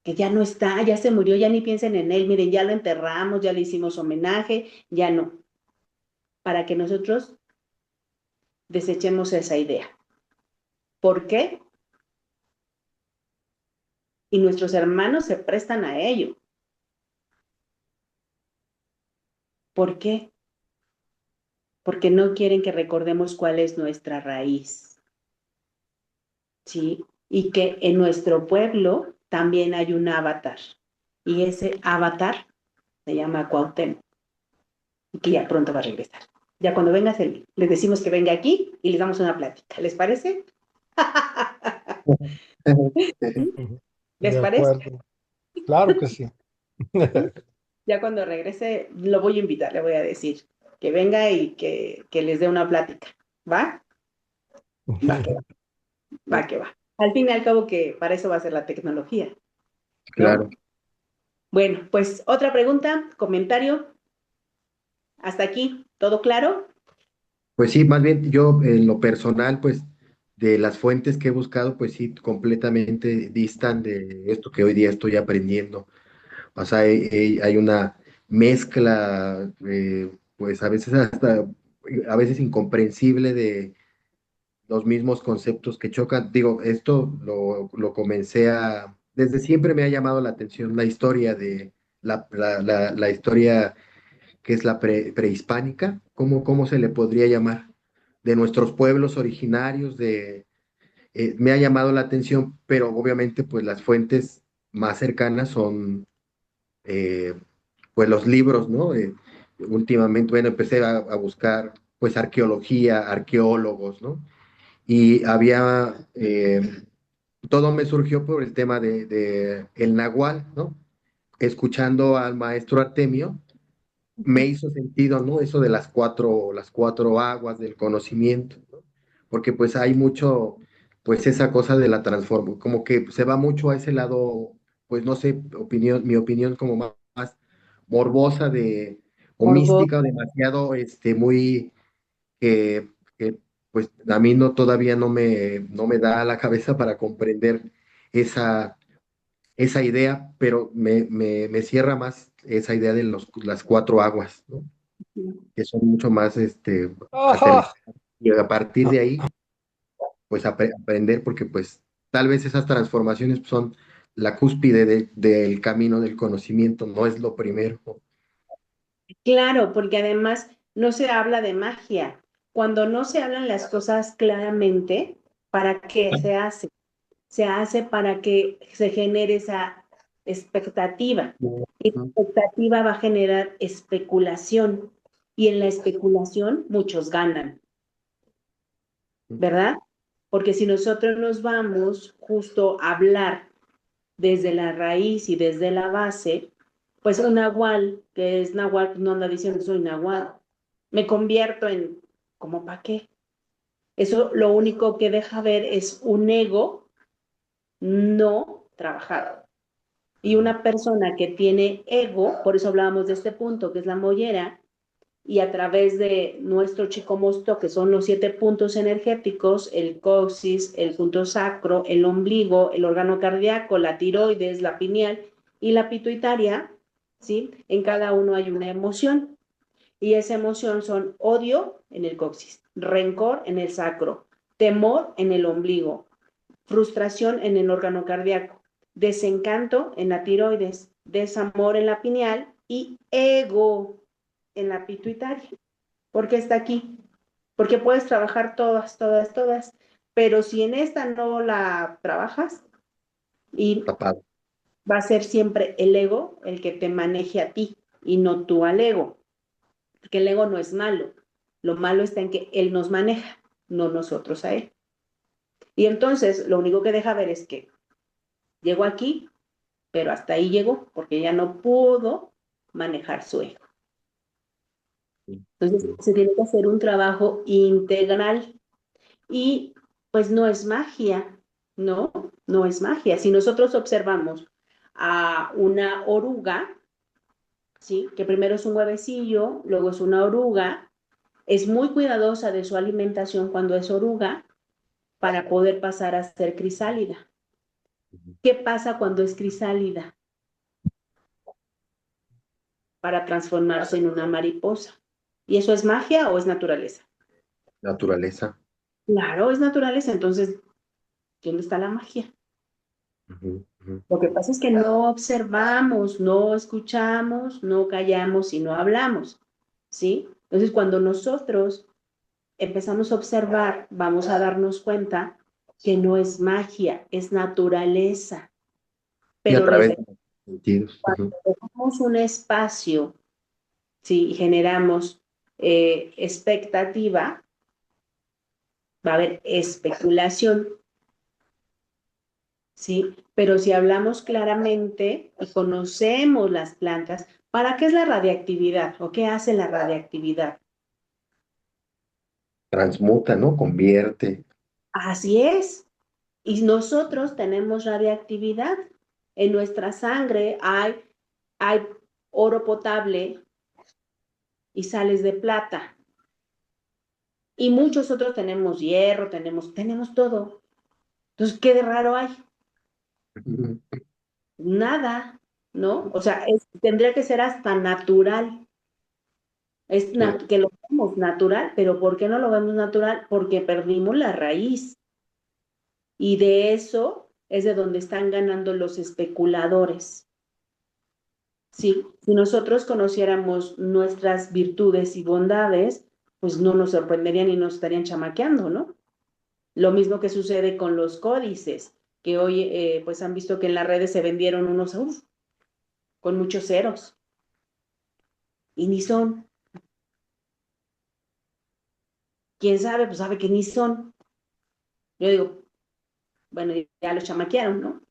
que ya no está, ya se murió, ya ni piensen en él, miren, ya lo enterramos, ya le hicimos homenaje, ya no, para que nosotros desechemos esa idea. ¿Por qué? Y nuestros hermanos se prestan a ello. ¿Por qué? Porque no quieren que recordemos cuál es nuestra raíz, ¿sí? Y que en nuestro pueblo también hay un avatar. Y ese avatar se llama Cuauhtémoc y que ya pronto va a regresar. Ya cuando venga, les decimos que venga aquí y les damos una plática. ¿Les parece? ¿Sí? ¿Les De parece? acuerdo. Claro que sí. ¿Sí? Ya cuando regrese, lo voy a invitar, le voy a decir que venga y que les dé una plática. ¿Va? Va que va, va que va. Al fin y al cabo que para eso va a ser la tecnología, Claro. ¿no? Bueno, pues otra pregunta, comentario. Hasta aquí, ¿todo claro? Pues sí, más bien yo en lo personal, pues de las fuentes que he buscado, pues sí, completamente distan de esto que hoy día estoy aprendiendo. O sea, hay una mezcla, pues a veces hasta, a veces incomprensible de los mismos conceptos que chocan. Digo, esto lo comencé desde siempre me ha llamado la atención la historia de, la historia que es la prehispánica, ¿cómo se le podría llamar? De nuestros pueblos originarios, me ha llamado la atención, pero obviamente pues las fuentes más cercanas son eh, pues los libros, ¿no? Últimamente, bueno, empecé a buscar pues arqueología, arqueólogos, ¿no? Y había, todo me surgió por el tema de el Nahual, ¿no? Escuchando al maestro Artemio, me hizo sentido, ¿no? Eso de las cuatro aguas del conocimiento, ¿no? Porque pues hay mucho, pues esa cosa de la transformación, como que se va mucho a ese lado, pues no sé, mi opinión como más morbosa o Morbo. mística, o demasiado, muy, que, pues a mí todavía no me da a la cabeza para comprender esa idea, pero me cierra más esa idea de las cuatro aguas, ¿no? Que son mucho más Ajá. aterrizadas. Y a partir de ahí, pues aprender, porque pues tal vez esas transformaciones son la cúspide del camino del conocimiento, no es lo primero. Claro, porque además no se habla de magia. Cuando no se hablan las cosas claramente, ¿para qué se hace? Se hace para que se genere esa expectativa. Y la Ujú. expectativa va a generar especulación. Y en la especulación muchos ganan, ¿verdad? Porque si nosotros nos vamos justo a hablar desde la raíz y desde la base, pues un nahual, que es nahual, pues no anda diciendo soy nahual. Me convierto en, ¿cómo para qué? Eso lo único que deja ver es un ego no trabajado. Y una persona que tiene ego, por eso hablábamos de este punto, que es la mollera, y a través de nuestro chicomosto, que son los 7 puntos energéticos, el coxis, el punto sacro, el ombligo, el órgano cardíaco, la tiroides, la pineal y la pituitaria, ¿sí? En cada uno hay una emoción. Y esa emoción son odio en el coxis, rencor en el sacro, temor en el ombligo, frustración en el órgano cardíaco, desencanto en la tiroides, desamor en la pineal y ego en la pituitaria. ¿Por qué está aquí? Porque puedes trabajar todas, todas, todas, pero si en esta no la trabajas, y Tapado. va a ser siempre el ego el que te maneje a ti y no tú al ego, porque el ego no es malo, lo malo está en que él nos maneja, no nosotros a él. Y entonces lo único que deja ver es que llegó aquí, pero hasta ahí llegó, porque ya no pudo manejar su ego. Entonces se tiene que hacer un trabajo integral y pues no es magia, ¿no? No es magia. Si nosotros observamos a una oruga, ¿sí? Que primero es un huevecillo, luego es una oruga, es muy cuidadosa de su alimentación cuando es oruga para poder pasar a ser crisálida. ¿Qué pasa cuando es crisálida? Para transformarse en una mariposa. ¿Y eso es magia o es naturaleza? Naturaleza. Claro, es naturaleza. Entonces, ¿dónde está la magia? Ujú, ujú. Lo que pasa es que no observamos, no escuchamos, no callamos y no hablamos, ¿sí? Entonces, cuando nosotros empezamos a observar, vamos a darnos cuenta que no es magia, es naturaleza. Y a Pero través de los sentidos. cuando Ujú. dejamos un espacio, ¿sí? Y generamos expectativa, va a haber especulación, ¿sí? Pero si hablamos claramente y conocemos las plantas, ¿para qué es la radiactividad o qué hace la radiactividad? Transmuta, ¿no? Convierte. Así es. Y nosotros tenemos radiactividad. En nuestra sangre hay oro potable y sales de plata. Y muchos otros tenemos hierro, tenemos todo. Entonces, ¿qué de raro hay? Ujú. Nada. ¿no? O sea, tendría que ser hasta natural. Sí, Que lo vemos natural, pero ¿por qué no lo vemos natural? Porque perdimos la raíz. Y de eso es de donde están ganando los especuladores. Sí, si nosotros conociéramos nuestras virtudes y bondades, pues no nos sorprenderían y nos estarían chamaqueando, ¿no? Lo mismo que sucede con los códices, que hoy pues han visto que en las redes se vendieron unos, con muchos ceros, y ni son. ¿Quién sabe? Pues sabe que ni son. Yo digo, bueno, ya los chamaquearon, ¿no?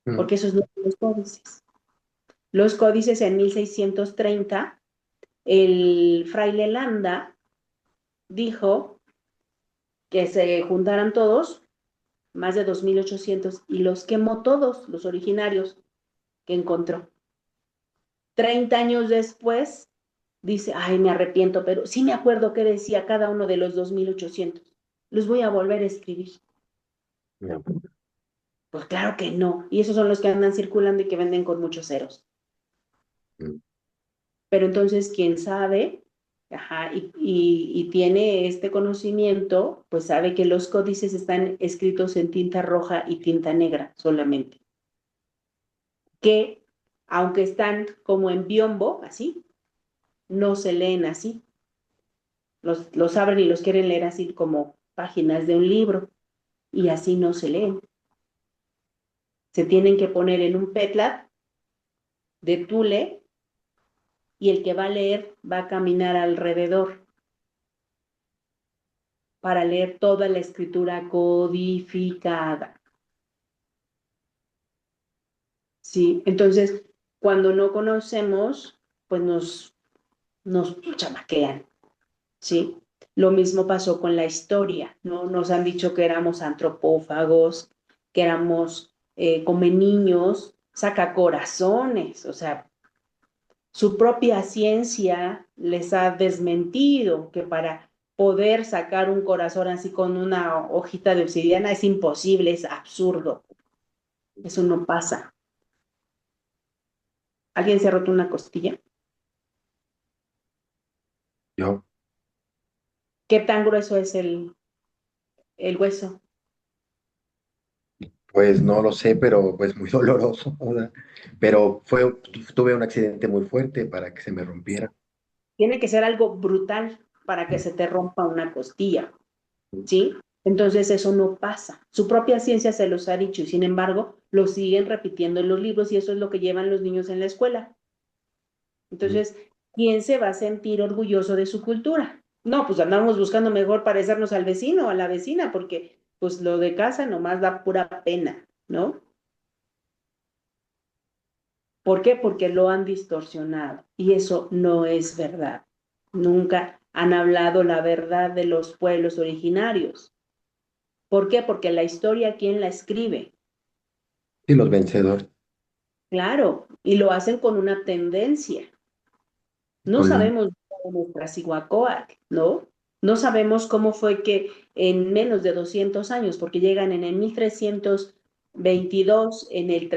mm, Porque esos no son los códices. Los códices en 1630, el fraile Landa dijo que se juntaran todos, más de 2.800, y los quemó todos, los originarios que encontró. 30 años después, dice, ay, me arrepiento, pero sí me acuerdo qué decía cada uno de los 2.800. Los voy a volver a escribir. no, Pues claro que no. Y esos son los que andan circulando y que venden con muchos ceros. mm, Pero entonces, quien sabe, ajá, y tiene este conocimiento, pues sabe que los códices están escritos en tinta roja y tinta negra solamente. Que, aunque están como en biombo, así, no se leen así. Los abren y los quieren leer así como páginas de un libro, y así no se leen. Se tienen que poner en un petlat de tule, y el que va a leer va a caminar alrededor para leer toda la escritura codificada. ¿Sí? Entonces, cuando no conocemos, pues nos chamaquean, ¿sí? Lo mismo pasó con la historia, ¿no? Nos han dicho que éramos antropófagos, que éramos come niños, sacacorazones, o sea, su propia ciencia les ha desmentido que para poder sacar un corazón así con una hojita de obsidiana es imposible, es absurdo, eso no pasa. ¿Alguien se ha roto una costilla? yo, ¿Qué tan grueso es el hueso? pues no lo sé, pero pues muy doloroso, o sea, pero tuve un accidente muy fuerte para que se me rompiera. Tiene que ser algo brutal para que se te rompa una costilla, ¿sí? Entonces eso no pasa. Su propia ciencia se los ha dicho y sin embargo lo siguen repitiendo en los libros y eso es lo que llevan los niños en la escuela. Mm, Entonces, ¿quién se va a sentir orgulloso de su cultura? No, pues andamos buscando mejor parecernos al vecino o a la vecina porque pues lo de casa nomás da pura pena, ¿no? ¿Por qué? Porque lo han distorsionado y eso no es verdad. Nunca han hablado la verdad de los pueblos originarios. ¿Por qué? Porque la historia, ¿quién la escribe? y los vencedores, Claro, y lo hacen con una tendencia. No con, sabemos de nuestra Cihuacóatl, ¿no? No sabemos cómo fue que en menos de 200 años, porque llegan en el 1322, en el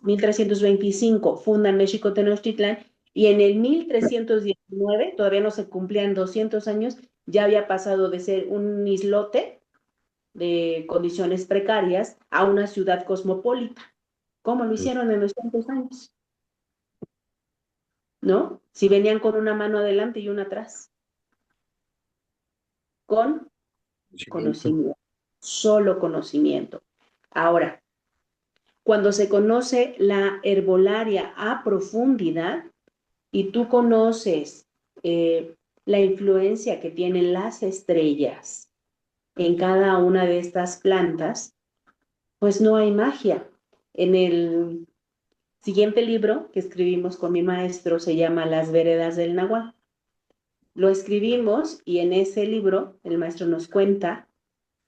1325 fundan México Tenochtitlán, y en el 1319, todavía no se cumplían 200 años, ya había pasado de ser un islote de condiciones precarias a una ciudad cosmopolita. ¿Cómo lo hicieron en 200 años? ¿No? Si venían con una mano adelante y una atrás, con conocimiento. conocimiento, solo conocimiento. Ahora, cuando se conoce la herbolaria a profundidad y tú conoces la influencia que tienen las estrellas en cada una de estas plantas, pues no hay magia. En el siguiente libro que escribimos con mi maestro se llama Las veredas del Nahual. Lo escribimos y en ese libro el maestro nos cuenta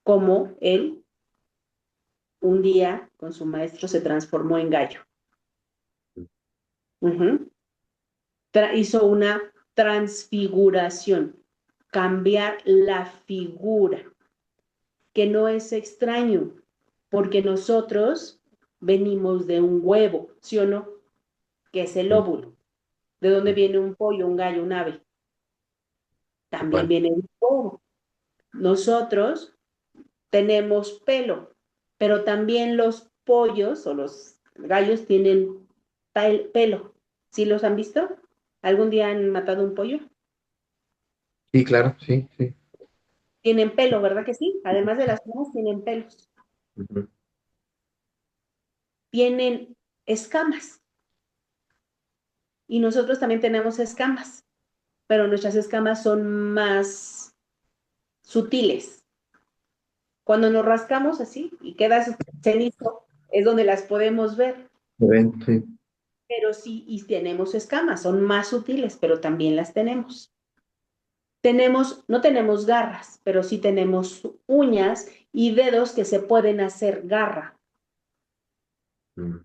cómo él un día con su maestro se transformó en gallo. Uh-huh. Hizo una transfiguración, cambiar la figura, que no es extraño, porque nosotros venimos de un huevo, ¿sí o no? que es el Sí, óvulo. ¿De dónde viene un pollo, un gallo, un ave? También igual. viene un huevo. Nosotros tenemos pelo, pero también los pollos o los gallos tienen pelo. ¿Sí los han visto? ¿Algún día han matado un pollo? Sí, claro, sí, sí. Tienen pelo, ¿verdad que sí? Además de las plumas, tienen pelos. Ujú. Tienen escamas y nosotros también tenemos escamas, pero nuestras escamas son más sutiles. Cuando nos rascamos así y queda cenizo, es donde las podemos ver, ¿Lo ven? Sí. pero sí, y tenemos escamas, son más sutiles, pero también las tenemos. Tenemos, no tenemos garras, pero sí tenemos uñas y dedos que se pueden hacer garra, Ujú.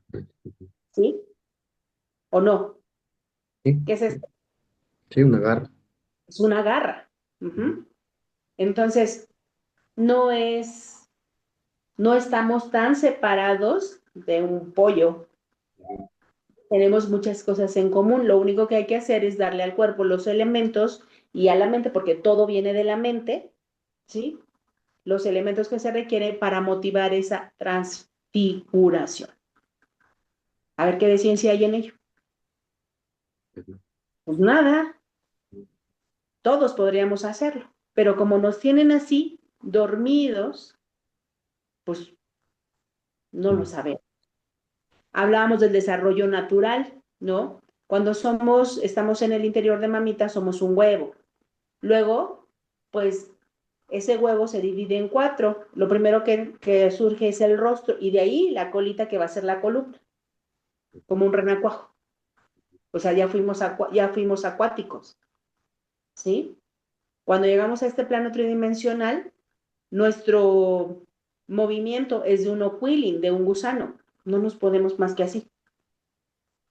¿sí? ¿O no? Sí, ¿Qué es esto? sí, una garra. Es una garra. Ujú. Entonces, no es, no estamos tan separados de un pollo. Tenemos muchas cosas en común. Lo único que hay que hacer es darle al cuerpo los elementos y a la mente, porque todo viene de la mente, ¿sí? Los elementos que se requieren para motivar esa transfiguración. A ver qué de ciencia hay en ello. Pues nada, todos podríamos hacerlo, pero como nos tienen así, dormidos, pues no lo Ujú. sabemos. Hablábamos del desarrollo natural, ¿no? Cuando estamos en el interior de mamita, somos un huevo. Luego, pues ese huevo se divide en cuatro. Lo primero que surge es el rostro y de ahí la colita que va a ser la columna, como un renacuajo. O sea, ya fuimos acuáticos, ¿sí? Cuando llegamos a este plano tridimensional, nuestro movimiento es de un oquilin, de un gusano. No nos podemos más que así.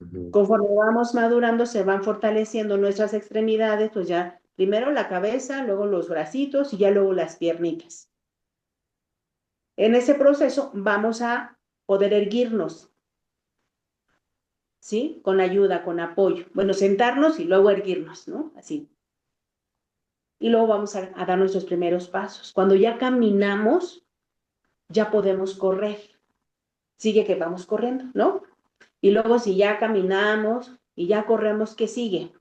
Ujú. Conforme vamos madurando, se van fortaleciendo nuestras extremidades, pues ya primero la cabeza, luego los bracitos y ya luego las piernitas. En ese proceso vamos a poder erguirnos, ¿sí? Con ayuda, con apoyo. Bueno, sentarnos y luego erguirnos, ¿no? Así. Y luego vamos a dar nuestros primeros pasos. Cuando ya caminamos, ya podemos correr. Sigue que vamos corriendo, ¿no? Y luego si ya caminamos y ya corremos, ¿qué sigue?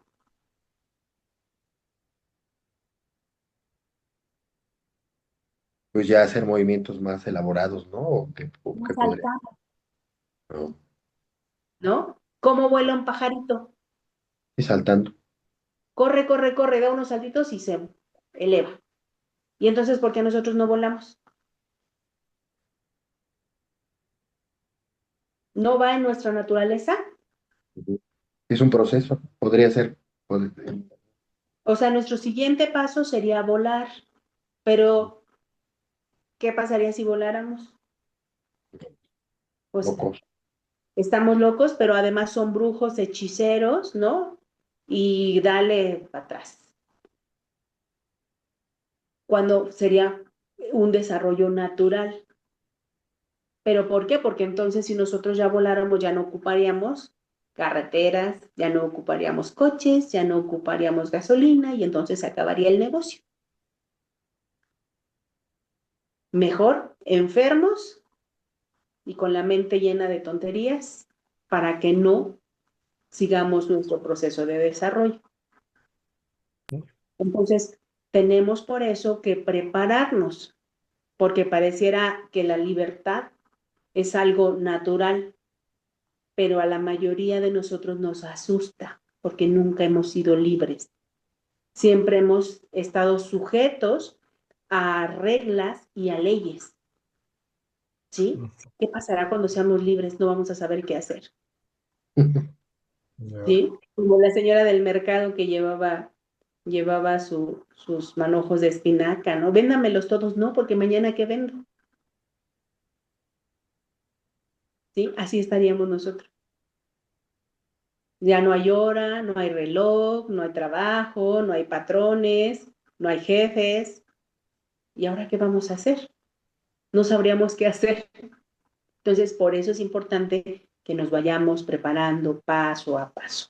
Pues ya hacer movimientos más elaborados, ¿no? O qué podría. Saltamos, ¿No? ¿no? ¿Cómo vuela un pajarito? Y saltando. Corre, corre, corre, da unos saltitos y se eleva. Y entonces, ¿por qué nosotros no volamos? ¿No va en nuestra naturaleza? Ujú. Es un proceso, podría ser. O sea, nuestro siguiente paso sería volar, pero ¿qué pasaría si voláramos? Pues Locos. estamos locos, pero además son brujos, hechiceros, ¿no? Y dale para atrás. Cuando sería un desarrollo natural. ¿Pero por qué? Porque entonces si nosotros ya voláramos, ya no ocuparíamos carreteras, ya no ocuparíamos coches, ya no ocuparíamos gasolina y entonces se acabaría el negocio. Mejor enfermos y con la mente llena de tonterías para que no sigamos nuestro proceso de desarrollo. Entonces, tenemos por eso que prepararnos, porque pareciera que la libertad es algo natural, pero a la mayoría de nosotros nos asusta porque nunca hemos sido libres. Siempre hemos estado sujetos a reglas y a leyes, ¿sí? ¿Qué pasará cuando seamos libres? No vamos a saber qué hacer, Ya. ¿sí? Como la señora del mercado que llevaba sus manojos de espinaca, ¿no? Véndamelos todos, no, porque mañana ¿qué vendo? ¿Sí? Así estaríamos nosotros. Ya no hay hora, no hay reloj, no hay trabajo, no hay patrones, no hay jefes. ¿Y ahora qué vamos a hacer? No sabríamos qué hacer. Entonces, por eso es importante que nos vayamos preparando paso a paso.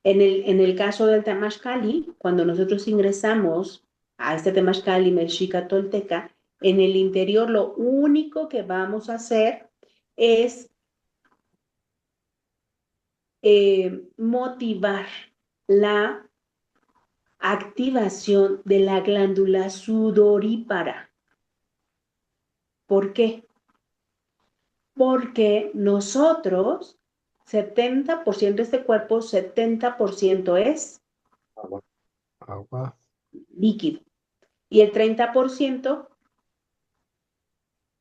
En el caso del Temazcali, cuando nosotros ingresamos a este Temazcali Mexica Tolteca, en el interior lo único que vamos a hacer es motivar la activación de la glándula sudorípara. ¿Por qué? Porque nosotros, 70% de este cuerpo, 70% es Agua. Agua. líquido. Y el 30%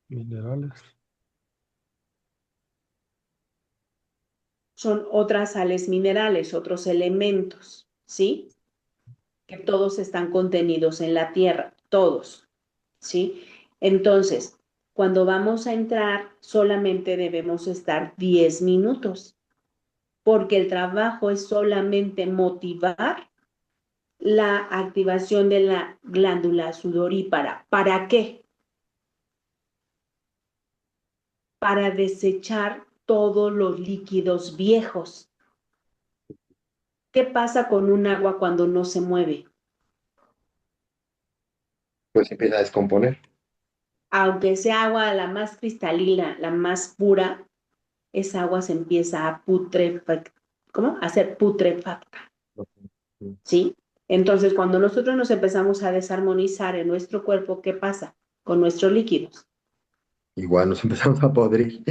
Minerales. son otras sales minerales, otros elementos, ¿sí? Que todos están contenidos en la tierra, todos, ¿sí? Entonces, cuando vamos a entrar, solamente debemos estar 10 minutos, porque el trabajo es solamente motivar la activación de la glándula sudorípara. ¿Para qué? Para desechar todos los líquidos viejos. ¿Qué pasa con un agua cuando no se mueve? Pues empieza a descomponer. Aunque sea agua la más cristalina, la más pura, esa agua se empieza a putrefactar, ¿cómo? A ser putrefacta, ¿sí? Entonces, cuando nosotros nos empezamos a desarmonizar en nuestro cuerpo, ¿qué pasa con nuestros líquidos? Igual nos empezamos a podrir.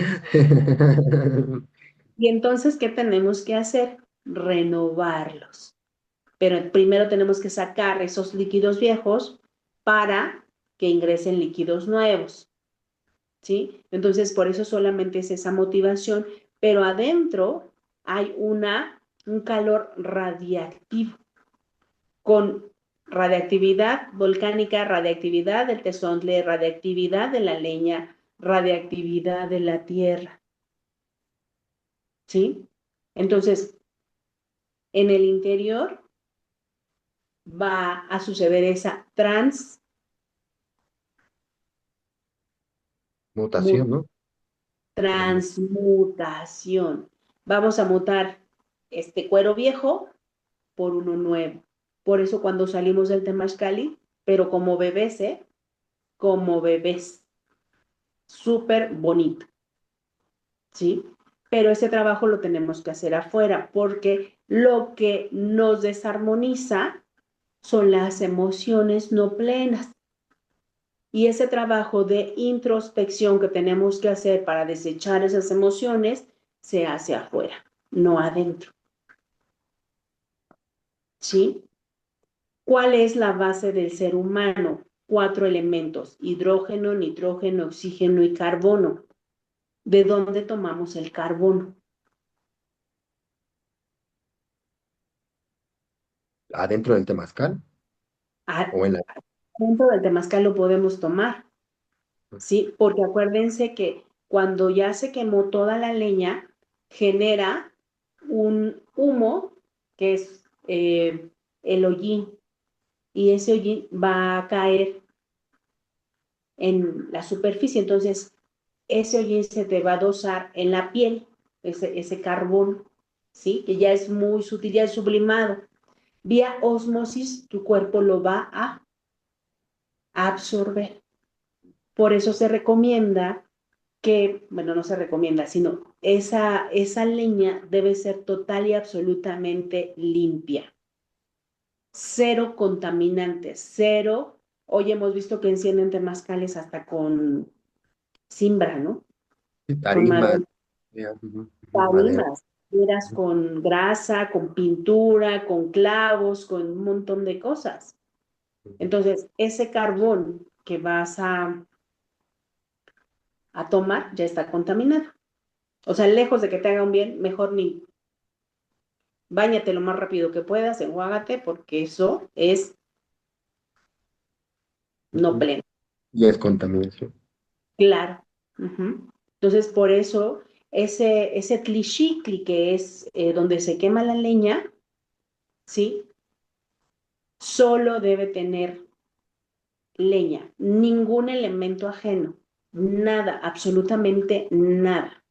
Y entonces, ¿qué tenemos que hacer? Renovarlos. Pero primero tenemos que sacar esos líquidos viejos para que ingresen líquidos nuevos, ¿sí? Entonces, por eso solamente es esa motivación, pero adentro hay un calor radiactivo, con radiactividad volcánica, radiactividad del tezontle, radiactividad de la leña, radiactividad de la tierra, ¿sí? Entonces, en el interior va a suceder esa Mutación, ¿no? transmutación. Vamos a mutar este cuero viejo por uno nuevo. Por eso cuando salimos del Temazcali, pero como bebés, ¿eh? Como bebés. Súper bonito, ¿sí? Pero ese trabajo lo tenemos que hacer afuera, porque lo que nos desarmoniza son las emociones no plenas. Y ese trabajo de introspección que tenemos que hacer para desechar esas emociones se hace afuera, no adentro. ¿Sí? ¿Cuál es la base del ser humano? 4 elementos: hidrógeno, nitrógeno, oxígeno y carbono. ¿De dónde tomamos el carbono? Adentro del temazcal o en la... Dentro del temazcal lo podemos tomar, ¿sí? Porque acuérdense que cuando ya se quemó toda la leña, genera un humo que es el hollín, y ese hollín va a caer en la superficie. Entonces, ese hollín se te va a dosar en la piel, ese carbón, ¿sí? Que ya es muy sutil, ya es sublimado. Vía osmosis, tu cuerpo lo va a absorber. Por eso se recomienda que, bueno, no se recomienda, sino esa leña debe ser total y absolutamente limpia. Cero contaminantes, cero. Hoy hemos visto que encienden temazcales hasta con cimbra, ¿no? Con Tarima, madera, madera. tarimas, maderas con grasa, con pintura, con clavos, con un montón de cosas. Entonces, ese carbón que vas a tomar ya está contaminado. O sea, lejos de que te haga un bien, mejor ni báñate lo más rápido que puedas, enjuágate, porque eso es no pleno. Y es contaminación. Claro. Uh-huh. Entonces, por eso, ese tlixicli, que es donde se quema la leña, ¿sí? Solo debe tener leña, ningún elemento ajeno, nada, absolutamente nada.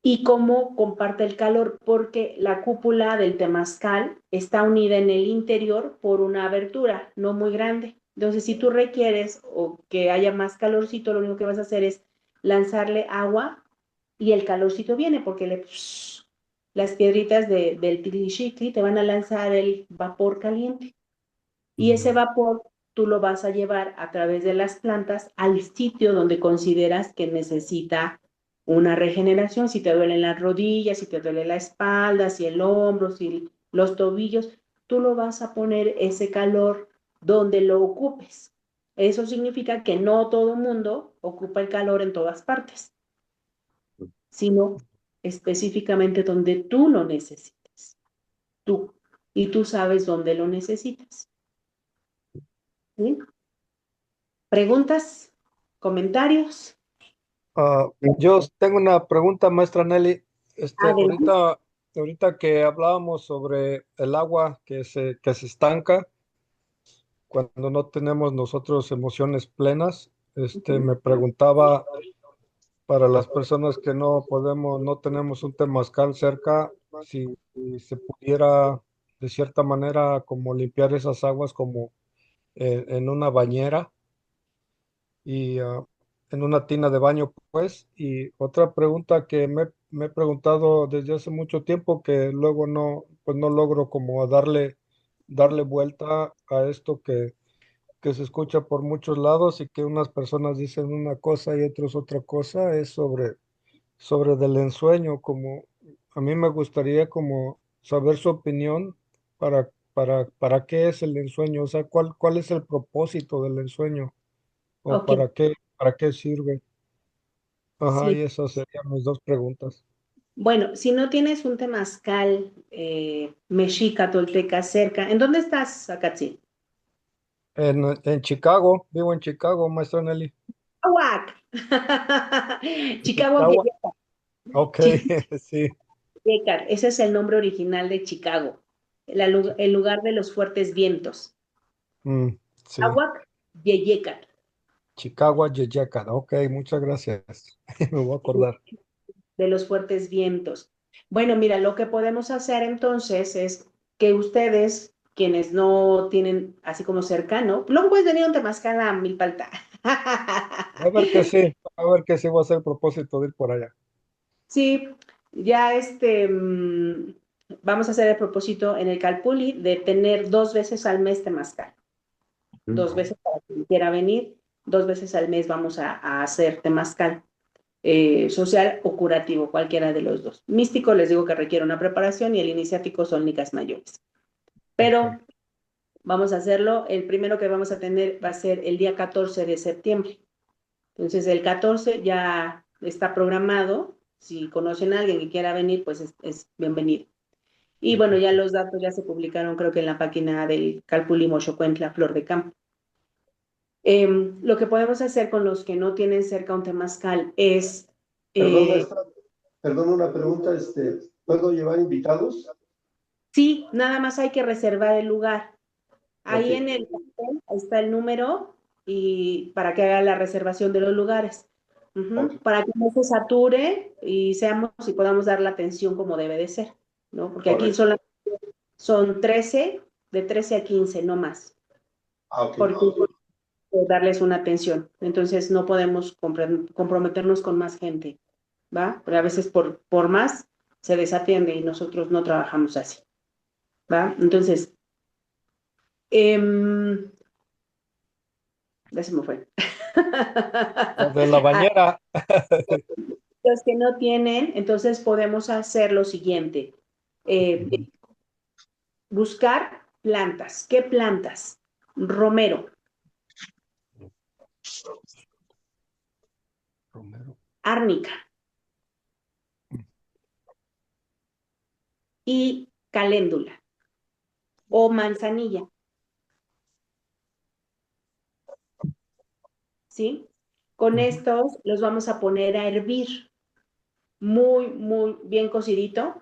y cómo comparte el calor, porque la cúpula del temazcal está unida en el interior por una abertura no muy grande. Entonces, si tú requieres o que haya más calorcito, lo único que vas a hacer es lanzarle agua y el calorcito viene porque las piedritas del tilichicli te van a lanzar el vapor caliente. Y ese vapor tú lo vas a llevar a través de las plantas al sitio donde consideras que necesita una regeneración, si te duelen las rodillas, si te duele la espalda, si el hombro, si los tobillos, tú lo vas a poner ese calor donde lo ocupes. Eso significa que no todo mundo ocupa el calor en todas partes, sino específicamente donde tú lo necesites, tú, y tú sabes dónde lo necesitas. ¿Sí? ¿Preguntas? ¿Comentarios? Yo tengo una pregunta, maestra Nelly. Adelante. Ahorita que hablábamos sobre el agua que se estanca cuando no tenemos nosotros emociones plenas, me preguntaba para las personas que no tenemos un temazcal cerca, si se pudiera de cierta manera como limpiar esas aguas como en una bañera y en una tina de baño, pues. Y otra pregunta que me he preguntado desde hace mucho tiempo, que luego pues no logro como darle vuelta a esto que se escucha por muchos lados y que unas personas dicen una cosa y otros otra cosa, es sobre del ensueño. Como a mí me gustaría como saber su opinión para qué es el ensueño, o sea, cuál es el propósito del ensueño o Ok, para qué sirve. Ajá, y sí. esas serían mis dos preguntas. Bueno, si no tienes un temazcal mexica, tolteca cerca, ¿en dónde estás, Acatzi? En Chicago, vivo en Chicago, maestra Nelly. Chicago. Chicago, Chicago. Ok, Chicago, sí. ese es el nombre original de Chicago, el lugar de los fuertes vientos. Mm, sí. Aguac, Yeyecat. Chicago, Yeyacán. Ok, muchas gracias. Me voy a acordar. De los fuertes vientos. Bueno, mira, lo que podemos hacer entonces es que ustedes, quienes no tienen así como cercano, luego puedes venir a un Temazcal a Milpalta. A ver que sí va a ser el propósito de ir por allá. Sí, ya vamos a hacer el propósito en el Calpulli de tener 2 veces al mes Temazcal. 2 veces para quien quiera venir, 2 veces al mes vamos a hacer Temazcal. Social o curativo, cualquiera de los dos. Místico les digo que requiere una preparación y el iniciático son licas mayores. Ok. Pero vamos a hacerlo, el primero que vamos a tener va a ser el día 14 de septiembre. Entonces el 14 ya está programado, si conocen a alguien que quiera venir, pues es bienvenido. Y bueno, ya los datos ya se publicaron creo que en la página del Calpulli Mochocuentla, Flor de Campo. Lo que podemos hacer con los que no tienen cerca un temazcal es Perdón, eh, maestra, perdón, una pregunta, ¿puedo llevar invitados? sí, nada más hay que reservar el lugar. Ok, Ahí en el papel está el número y para que haga la reservación de los lugares. ok, Para que no se sature y seamos y podamos dar la atención como debe de ser, ¿no? Porque aquí correcto. son 13, de 13 a 15, no más, Ah, ok, porque darles una atención. Entonces no podemos comprometernos con más gente, ¿va? Porque a veces por más se desatiende y nosotros no trabajamos así, ¿va? Entonces, ya se me fue. Lo de la A bañera. los que no tienen, entonces podemos hacer lo siguiente. Eh, Buscar plantas. ¿Qué plantas? Romero, Romero. árnica y caléndula o manzanilla, ¿sí? Con Ujú, estos los vamos a poner a hervir muy, muy bien cocidito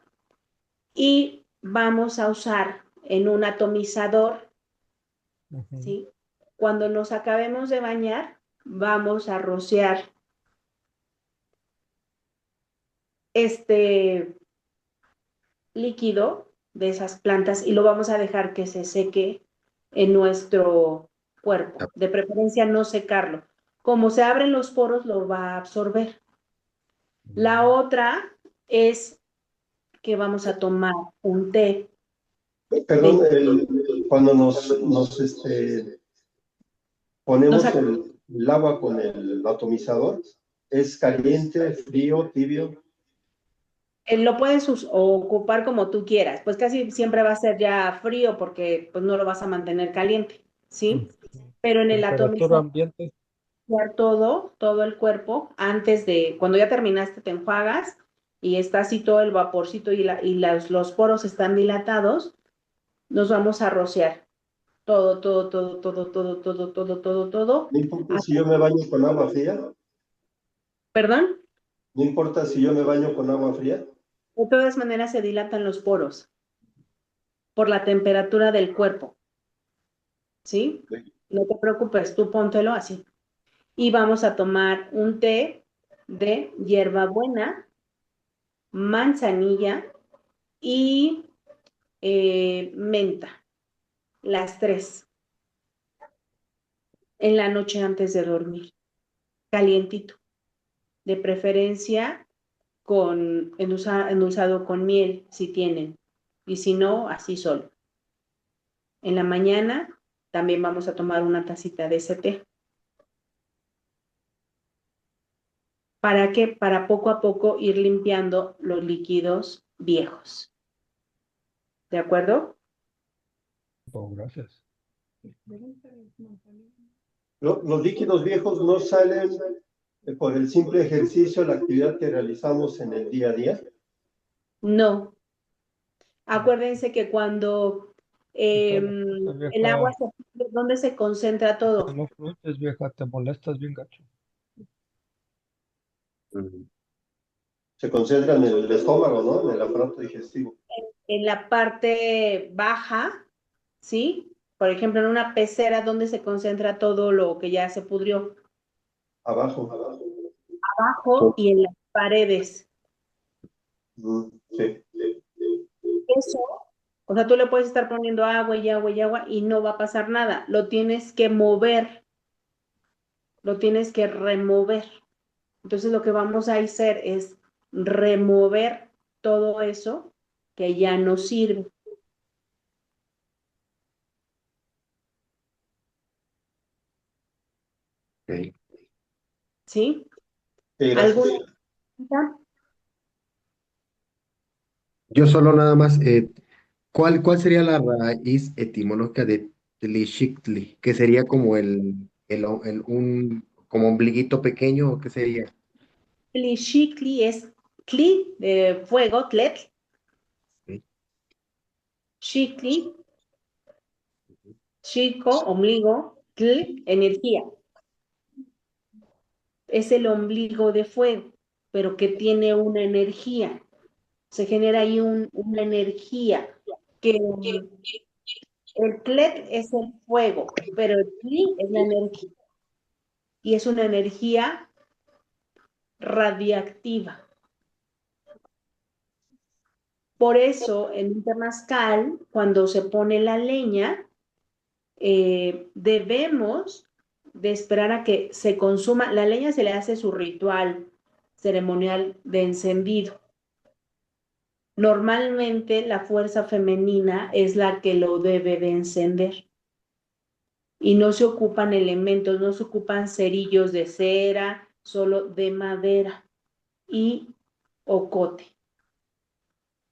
y vamos a usar en un atomizador, ujú. ¿sí? Cuando nos acabemos de bañar, vamos a rociar este líquido de esas plantas y lo vamos a dejar que se seque en nuestro cuerpo. De preferencia no secarlo. Como se abren los poros, lo va a absorber. La otra es que vamos a tomar un té. Perdón, cuando ponemos Nos el agua con el atomizador, ¿es caliente, frío, tibio? Lo puedes ocupar como tú quieras, pues casi siempre va a ser ya frío porque pues no lo vas a mantener caliente, ¿sí? Pero en el Temperatura atomizador ambiente. todo el cuerpo, antes de, cuando ya terminaste, te enjuagas y está así todo el vaporcito los poros están dilatados, nos vamos a rociar todo. No importa Ah, si yo me baño con agua fría, ¿perdón? no importa si yo me baño con agua fría. De todas maneras se dilatan los poros por la temperatura del cuerpo, ¿sí? No te preocupes, tú póntelo así. Y vamos a tomar un té de hierbabuena, manzanilla y menta, las tres, en la noche antes de dormir, calientito, de preferencia endulzado con miel, si tienen, y si no, así solo. En la mañana también vamos a tomar una tacita de ese té. ¿Para qué? Para poco a poco ir limpiando los líquidos viejos. ¿De acuerdo? Oh, gracias. Los líquidos viejos no salen por el simple ejercicio, la actividad que realizamos en el día a día. No. Acuérdense que cuando Esta el agua vieja, ¿dónde se concentra todo? no frutes, vieja, te molestas bien gacho. Mm. Se concentra en el estómago, ¿no? En el aparato digestivo. En la parte baja, ¿sí? Por ejemplo, en una pecera, ¿dónde se concentra todo lo que ya se pudrió? Abajo. Abajo y en las paredes. Sí. Eso, o sea, tú le puedes estar poniendo agua y agua y agua y no va a pasar nada. Lo tienes que mover, lo tienes que remover. Entonces lo que vamos a hacer es remover todo eso que ya no sirve. Ok. ¿Sí? Sí, gracias. ¿Alguna pregunta? Yo solo nada más, ¿cuál sería la raíz etimológica de Tlixictli? Que sería como como ombliguito pequeño, ¿o qué sería? Tlixictli es tli de fuego, tletl, Sí. xictli, chico, ombligo, tl, energía. Es el ombligo de fuego, pero que tiene una energía. Se genera ahí una energía que el tlet es el fuego, pero el tli es la energía y es una energía radiactiva. Por eso, en un temazcal, cuando se pone la leña, debemos de esperar a que se consuma. La leña se le hace su ritual ceremonial de encendido. Normalmente la fuerza femenina es la que lo debe de encender y no se ocupan elementos, no se ocupan cerillos de cera, solo de madera y ocote.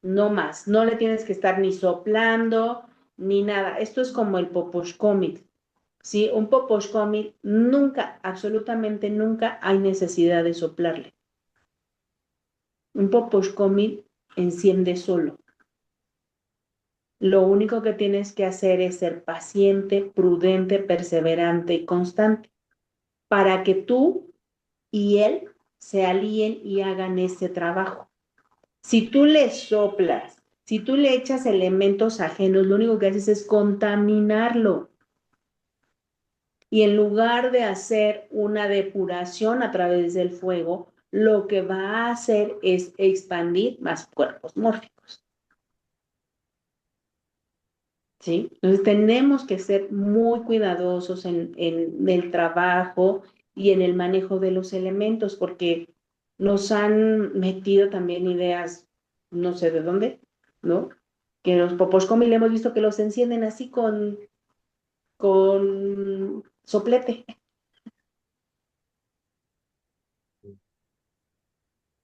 No más, no le tienes que estar ni soplando ni nada. Esto es como el poposhkomit. ¿Sí? Un poposhkomit nunca, absolutamente nunca hay necesidad de soplarle. Un poposhkomit enciende solo. Lo único que tienes que hacer es ser paciente, prudente, perseverante y constante para que tú y él se alíen y hagan ese trabajo. Si tú le soplas, si tú le echas elementos ajenos, lo único que haces es contaminarlo. Y en lugar de hacer una depuración a través del fuego, lo que va a hacer es expandir más cuerpos mórficos. ¿Sí? Entonces tenemos que ser muy cuidadosos en el trabajo y en el manejo de los elementos, porque nos han metido también ideas, no sé de dónde, ¿no? Que los Poposhkomi le hemos visto que los encienden así con soplete.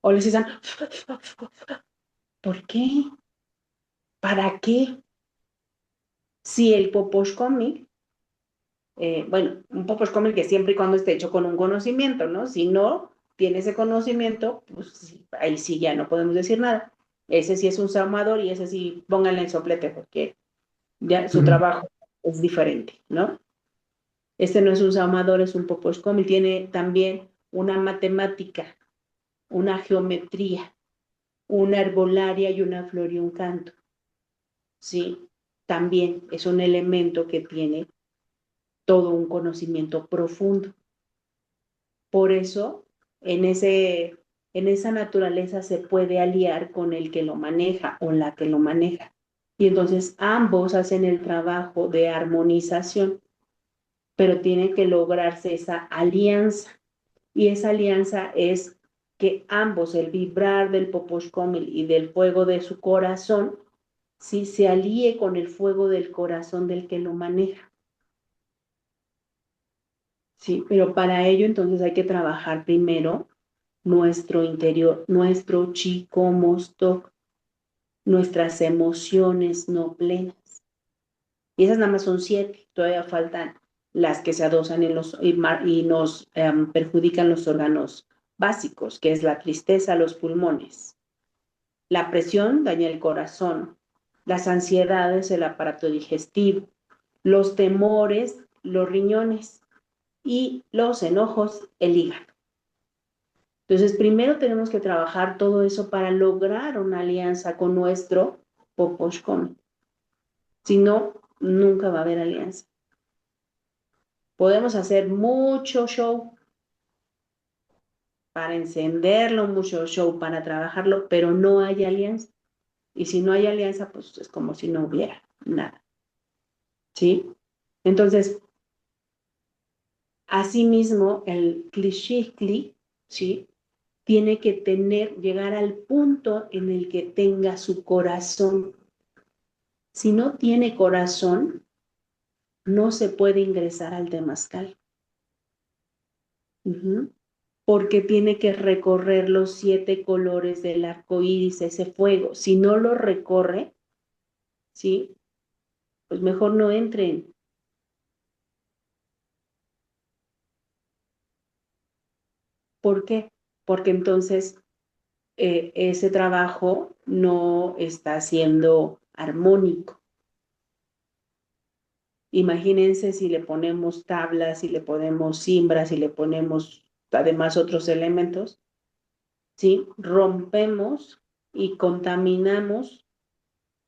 O les dicen, ¿por qué? ¿Para qué? Si el Poposhkomi, bueno, un Poposhkomi que siempre y cuando esté hecho con un conocimiento, ¿no? Si no tiene ese conocimiento, pues sí, ahí sí ya no podemos decir nada. Ese sí es un saumador y ese sí pónganle el soplete porque ya su Ujú. trabajo es diferente, ¿no? Este no es un saumador, es un Poposhkomi, tiene también una matemática, una geometría, una herbolaria y una flor y un canto. Sí, también es un elemento que tiene todo un conocimiento profundo. Por eso, en esa naturaleza se puede aliar con el que lo maneja o la que lo maneja. Y entonces ambos hacen el trabajo de armonización, pero tiene que lograrse esa alianza. Y esa alianza es que ambos, el vibrar del Poposhkomil y del fuego de su corazón, sí se alíe con el fuego del corazón del que lo maneja. Sí, pero para ello entonces hay que trabajar primero nuestro interior, nuestro chico mostok, nuestras emociones no plenas. Y esas nada más son 7, todavía faltan las que se adosan en y nos perjudican los órganos básicos, que es la tristeza, los pulmones. La presión daña el corazón, las ansiedades, el aparato digestivo, los temores, los riñones y los enojos, el hígado. Entonces, primero tenemos que trabajar todo eso para lograr una alianza con nuestro Poposhkomi. Si no, nunca va a haber alianza. Podemos hacer mucho show para encenderlo, mucho show para trabajarlo, pero no hay alianza. Y si no hay alianza, pues es como si no hubiera nada. ¿Sí? Entonces, asimismo, el klishikli, ¿sí? Tiene que llegar al punto en el que tenga su corazón. Si no tiene corazón, no se puede ingresar al temazcal. Porque tiene que recorrer los 7 colores del arco iris, ese fuego. Si no lo recorre, ¿sí? Pues mejor no entren. ¿Por qué? Porque entonces ese trabajo no está siendo armónico. Imagínense si le ponemos tablas, si le ponemos cimbras, si le ponemos además otros elementos, ¿sí? Rompemos y contaminamos,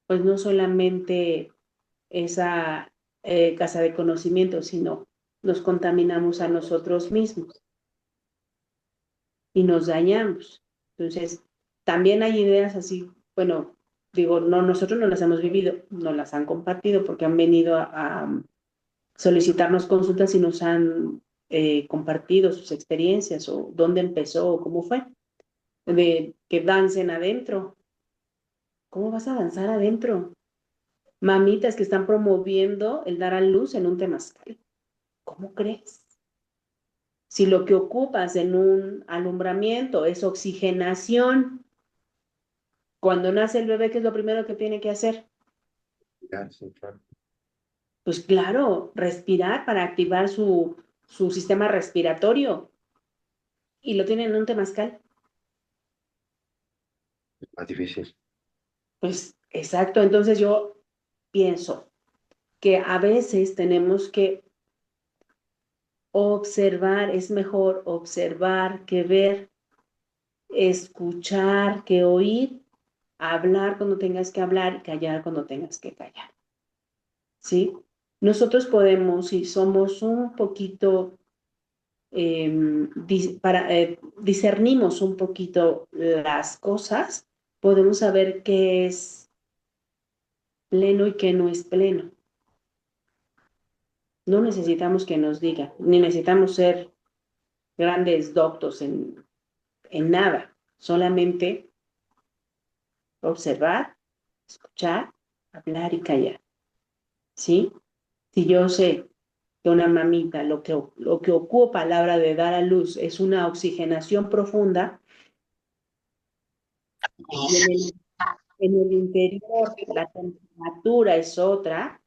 pues no solamente esa casa de conocimiento, sino nos contaminamos a nosotros mismos y nos dañamos. Entonces, también hay ideas así, bueno, digo, no, nosotros no las hemos vivido, no las han compartido porque han venido a solicitarnos consultas y nos han compartido sus experiencias o dónde empezó o cómo fue, de que dancen adentro. ¿Cómo vas a danzar adentro? Mamitas que están promoviendo el dar a luz en un temazcal. ¿Cómo crees? Si lo que ocupas en un alumbramiento es oxigenación, cuando nace el bebé, ¿qué es lo primero que tiene que hacer? Ya, sí, claro. Pues claro, respirar para activar su sistema respiratorio. Y lo tienen en un temazcal. Más difícil. Pues exacto, entonces yo pienso que a veces tenemos que observar, es mejor observar que ver, escuchar que oír, hablar cuando tengas que hablar y callar cuando tengas que callar. ¿Sí? Nosotros podemos, si somos un poquito discernimos un poquito las cosas, podemos saber qué es pleno y qué no es pleno. No necesitamos que nos diga, ni necesitamos ser grandes doctos en nada, solamente observar, escuchar, hablar y callar, ¿sí? Si yo sé que una mamita lo que ocupa a la hora de dar a luz es una oxigenación profunda, y en el interior la temperatura es otra,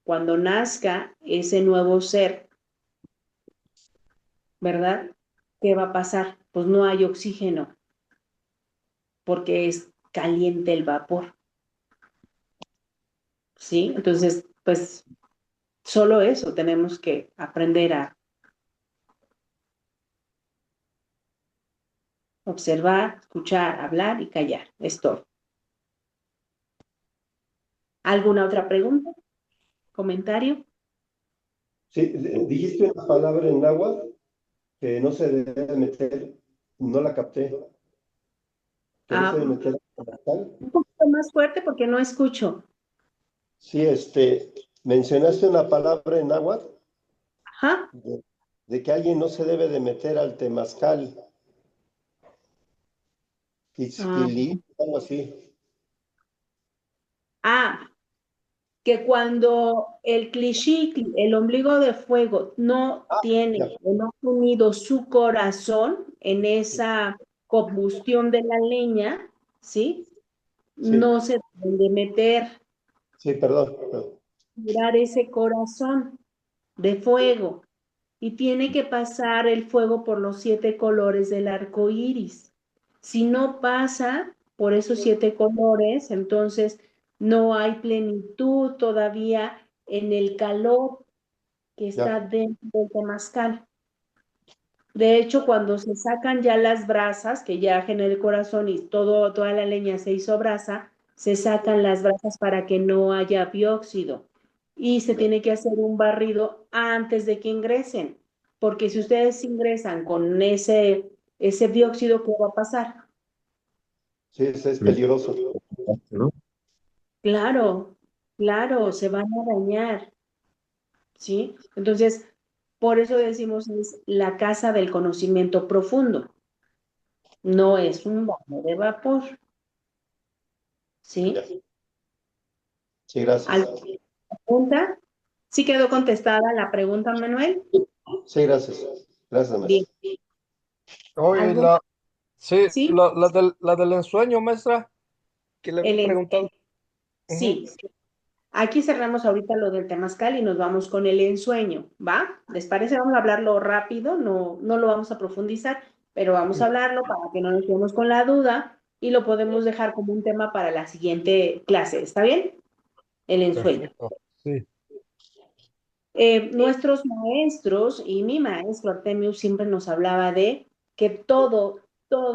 cuando nazca ese nuevo ser, ¿verdad? ¿Qué va a pasar? Pues no hay oxígeno, porque es caliente el vapor, ¿sí? Entonces, pues solo eso tenemos que aprender a observar, escuchar, hablar y callar. Es todo. ¿Alguna otra pregunta? ¿Comentario? Sí, dijiste una palabra en náhuatl que no se debe meter, no la capté, que no se Ah, debe meter en la sal. un poquito más fuerte porque no escucho. Sí, mencionaste una palabra en náhuatl Ajá. de que alguien no se debe de meter al temazcal, Ah, algo así. ah, que cuando el clichicli, el ombligo de fuego, no Ah, ya, tiene o no ha unido su corazón en sí, esa combustión de la leña, ¿sí? sí, No se deben de meter, sí, perdón, perdón. mirar ese corazón de fuego y tiene que pasar el fuego por los 7 colores del arco iris. Si no pasa por esos 7 colores, entonces no hay plenitud todavía en el calor que está Ya, dentro del temazcal. De hecho, cuando se sacan ya las brasas, que ya genera el corazón y toda la leña se hizo brasa, se sacan las brasas para que no haya bióxido. Y se ya. tiene que hacer un barrido antes de que ingresen, porque si ustedes ingresan con ese dióxido, ¿qué va a pasar? Sí, es peligroso. ¿no? Claro, claro, se van a dañar, ¿sí? Entonces, por eso decimos es la casa del conocimiento profundo. No es un baño de vapor, Ya. ¿sí? Sí, gracias. ¿Alguna pregunta? ¿Sí quedó contestada la pregunta, Manuel? Sí, gracias. Gracias, Bien. maestra. Oye, ¿Algo? sí, ¿Sí? la del ensueño, maestra, que le había El preguntado. Ujú. sí. Aquí cerramos ahorita lo del temazcal y nos vamos con el ensueño, ¿va? ¿Les parece? Vamos a hablarlo rápido, no, no lo vamos a profundizar, pero vamos a hablarlo para que no nos quedemos con la duda y lo podemos dejar como un tema para la siguiente clase. ¿Está bien? El ensueño. Perfecto. Sí. Nuestros maestros y mi maestro Artemius siempre nos hablaba de que todo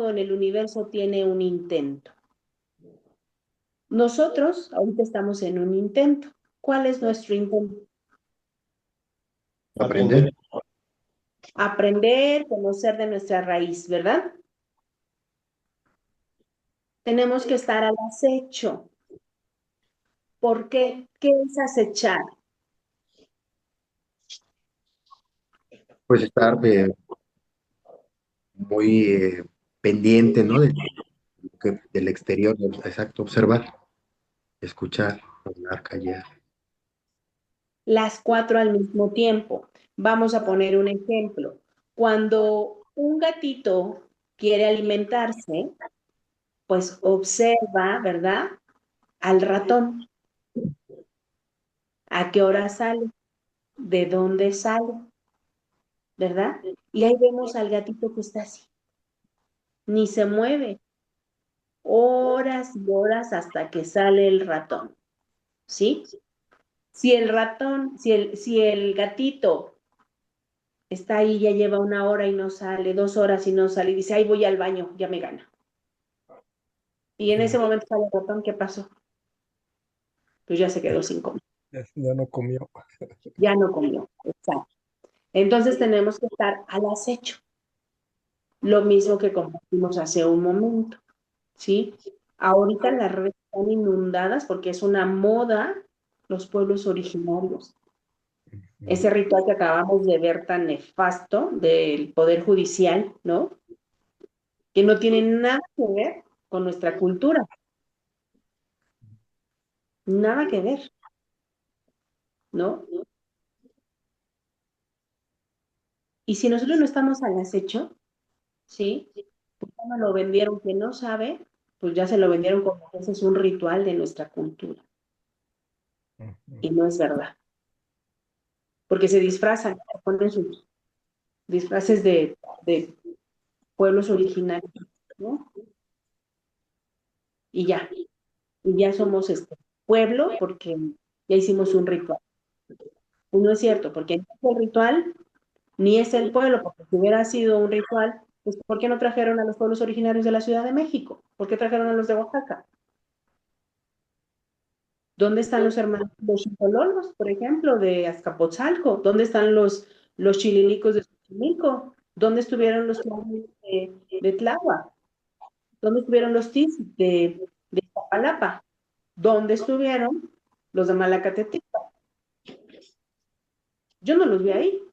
en el universo tiene un intento. Nosotros ahorita estamos en un intento. ¿Cuál es nuestro intento? Aprender. Aprender. Aprender, conocer de nuestra raíz, ¿verdad? Tenemos que estar al acecho. ¿Por qué? ¿Qué es acechar? Pues estar muy pendiente, ¿no? Del exterior, exacto, observar, escuchar, hablar, callar. Las 4 al mismo tiempo. Vamos a poner un ejemplo. Cuando un gatito quiere alimentarse, pues observa, ¿verdad? Al ratón. ¿A qué hora sale? ¿De dónde sale? ¿Verdad? Y ahí vemos al gatito que está así, ni se mueve, horas y horas hasta que sale el ratón, ¿sí? Si el ratón, si el gatito está ahí, ya lleva 1 hora y no sale, 2 horas y no sale, y dice, ay, voy al baño, ya me gana. Y en ese Sí, momento sale el ratón, ¿qué pasó? Pues ya se quedó sin comer, ya no comió. ya no comió. Exacto. Entonces tenemos que estar al acecho. Lo mismo que compartimos hace un momento, ¿sí? Ahorita las redes están inundadas porque es una moda los pueblos originarios. Ese ritual que acabamos de ver tan nefasto del Poder Judicial, ¿no? Que no tiene nada que ver con nuestra cultura, nada que ver, ¿no? Y si nosotros no estamos al acecho, ¿sí? Pues ya nos lo vendieron, quien no sabe, pues ya se lo vendieron como que ese es un ritual de nuestra cultura. Y no es verdad, porque se disfrazan, ponen sus disfraces de pueblos originarios, ¿no? Y ya somos este pueblo porque ya hicimos un ritual. Y no es cierto, porque no es el ritual ni es el pueblo, porque si hubiera sido un ritual, pues ¿por qué no trajeron a los pueblos originarios de la Ciudad de México? ¿Por qué trajeron a los de Oaxaca? ¿Dónde están los hermanos de Xipololos, por ejemplo, de Azcapotzalco? ¿Dónde están los chililicos de Xochimilco? ¿Dónde estuvieron los de Tláhuac? ¿Dónde estuvieron los tis de Iztapalapa? ¿Dónde estuvieron los de Malacatetica? Yo no los vi ahí.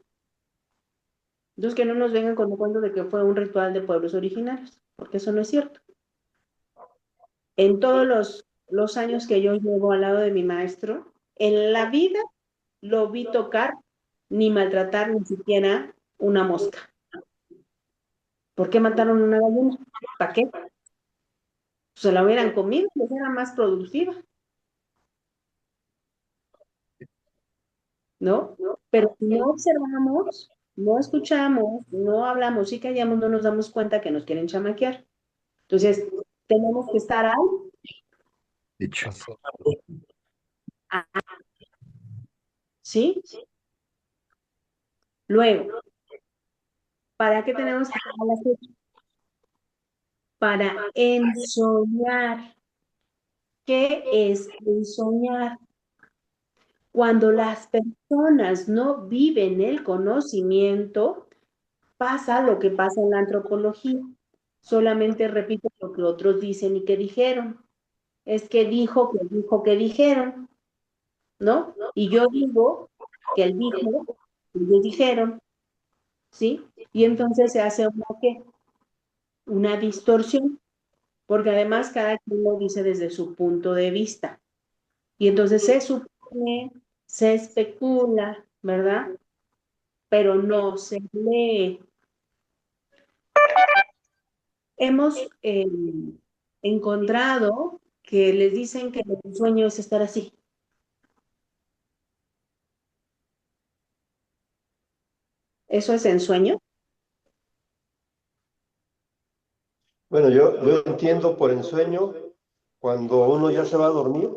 Entonces que no nos vengan con el cuento de que fue un ritual de pueblos originarios, porque eso no es cierto. En todos los años que yo llevo al lado de mi maestro, en la vida lo vi tocar ni maltratar ni siquiera una mosca. ¿Por qué mataron una gallina? ¿Para qué? Se la hubieran comido, pues era más productiva, ¿no? Pero si no observamos, no escuchamos, no hablamos y callamos, no nos damos cuenta que nos quieren chamaquear. Entonces, tenemos que estar ahí. Dicho. ¿Sí? Luego, ¿para qué tenemos que estar a las 8? Para ensoñar. ¿Qué es ensoñar? Cuando las personas no viven el conocimiento, pasa lo que pasa en la antropología. Solamente repito lo que otros dicen y que dijeron. Es que dijo, que dijo, que dijeron, ¿no? Y yo digo que él dijo, que ellos dijeron, ¿sí? Y entonces se hace ¿qué? Una distorsión, porque además cada quien lo dice desde su punto de vista. Y entonces se supone, se especula, ¿verdad? Pero no se lee. Hemos encontrado que les dicen que el sueño es estar así. ¿Eso es ensueño? Bueno, yo entiendo por ensueño cuando uno ya se va a dormir,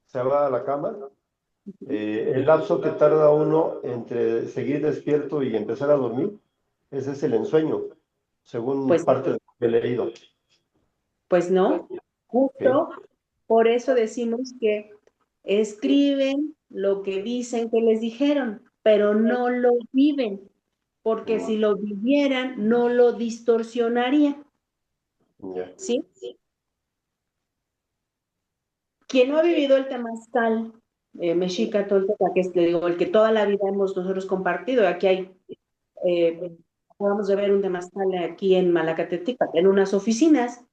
se va a la cama, el lapso que tarda uno entre seguir despierto y empezar a dormir, ese es el ensueño, según Pues, parte de lo que he leído. pues no. ¿Ok? Justo por eso decimos que escriben lo que dicen que les dijeron, pero no lo viven, porque si lo vivieran, no lo distorsionarían, Ya. ¿sí? Quien no ha vivido el temazcal mexica tolteca, que es, le digo, el que toda la vida hemos nosotros compartido, aquí hay, acabamos de ver un temazcal aquí en Malacatetica, en unas oficinas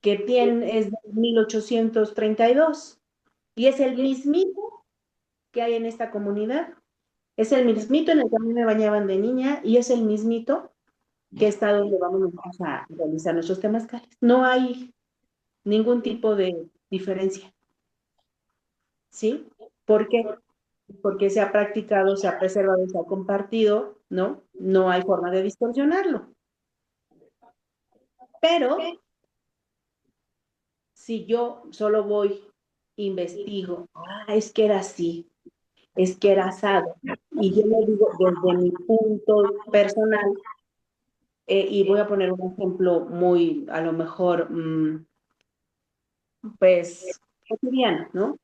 que tiene, es de 1832 y es el mismito que hay en esta comunidad. Es el mismito en el que a mí me bañaban de niña y es el mismito que está donde vamos nosotros a realizar nuestros temazcales. No hay ningún tipo de diferencia, ¿sí? ¿Por qué? Porque se ha practicado, se ha preservado, se ha compartido, ¿no? No hay forma de distorsionarlo. Pero si yo solo voy, investigo, es que era así, es que era asado, y yo lo digo desde mi punto personal, y voy a poner un ejemplo muy, a lo mejor, pues, cotidiano, ¿no?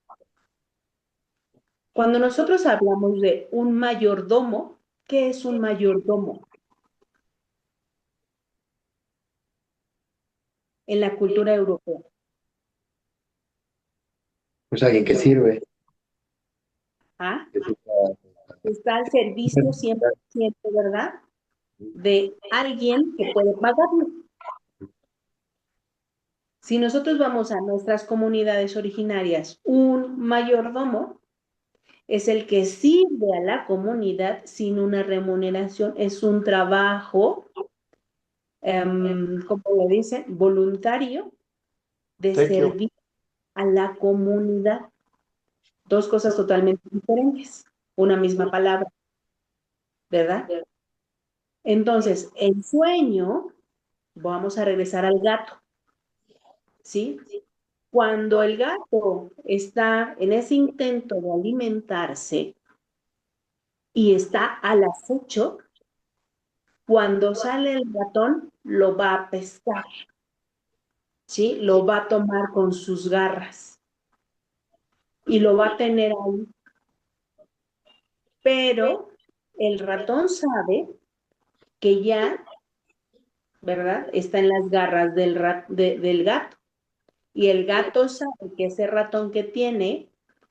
Cuando nosotros hablamos de un mayordomo, ¿Qué es un mayordomo en la cultura europea? Pues alguien que sirve. ¿Ah? Que Está al servicio siempre, siempre, ¿verdad? De alguien que puede pagarlo. Si nosotros vamos a nuestras comunidades originarias, un mayordomo es el que sirve a la comunidad sin una remuneración, es un trabajo, como le dicen, voluntario de Tequio. servir a la comunidad. Dos cosas totalmente diferentes, una misma palabra, ¿verdad? Entonces, el sueño, vamos a regresar al gato, ¿sí? Cuando el gato está en ese intento de alimentarse y está al acecho, cuando sale el ratón, lo va a pescar, ¿sí? Lo va a tomar con sus garras y lo va a tener ahí. Pero el ratón sabe que ya, ¿verdad? Está en las garras del gato. Y el gato sabe que ese ratón que tiene,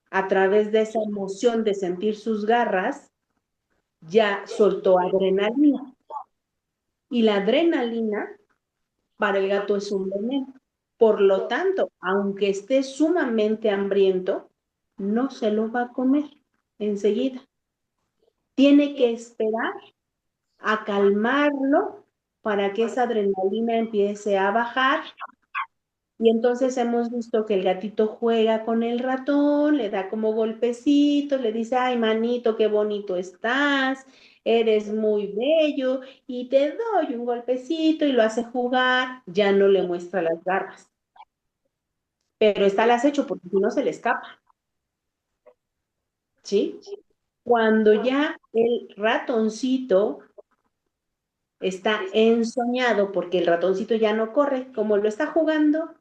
a través de esa emoción de sentir sus garras, ya soltó adrenalina. Y la adrenalina para el gato es un veneno. Por lo tanto, aunque esté sumamente hambriento, no se lo va a comer enseguida. Tiene que esperar a calmarlo para que esa adrenalina empiece a bajar. Y entonces hemos visto que el gatito juega con el ratón, le da como golpecitos, le dice, ay, manito, qué bonito estás, eres muy bello, y te doy un golpecito y lo hace jugar, ya no le muestra las garras, pero está al acecho porque si no se le escapa, ¿sí? Cuando ya el ratoncito está ensoñado porque el ratoncito ya no corre, como lo está jugando,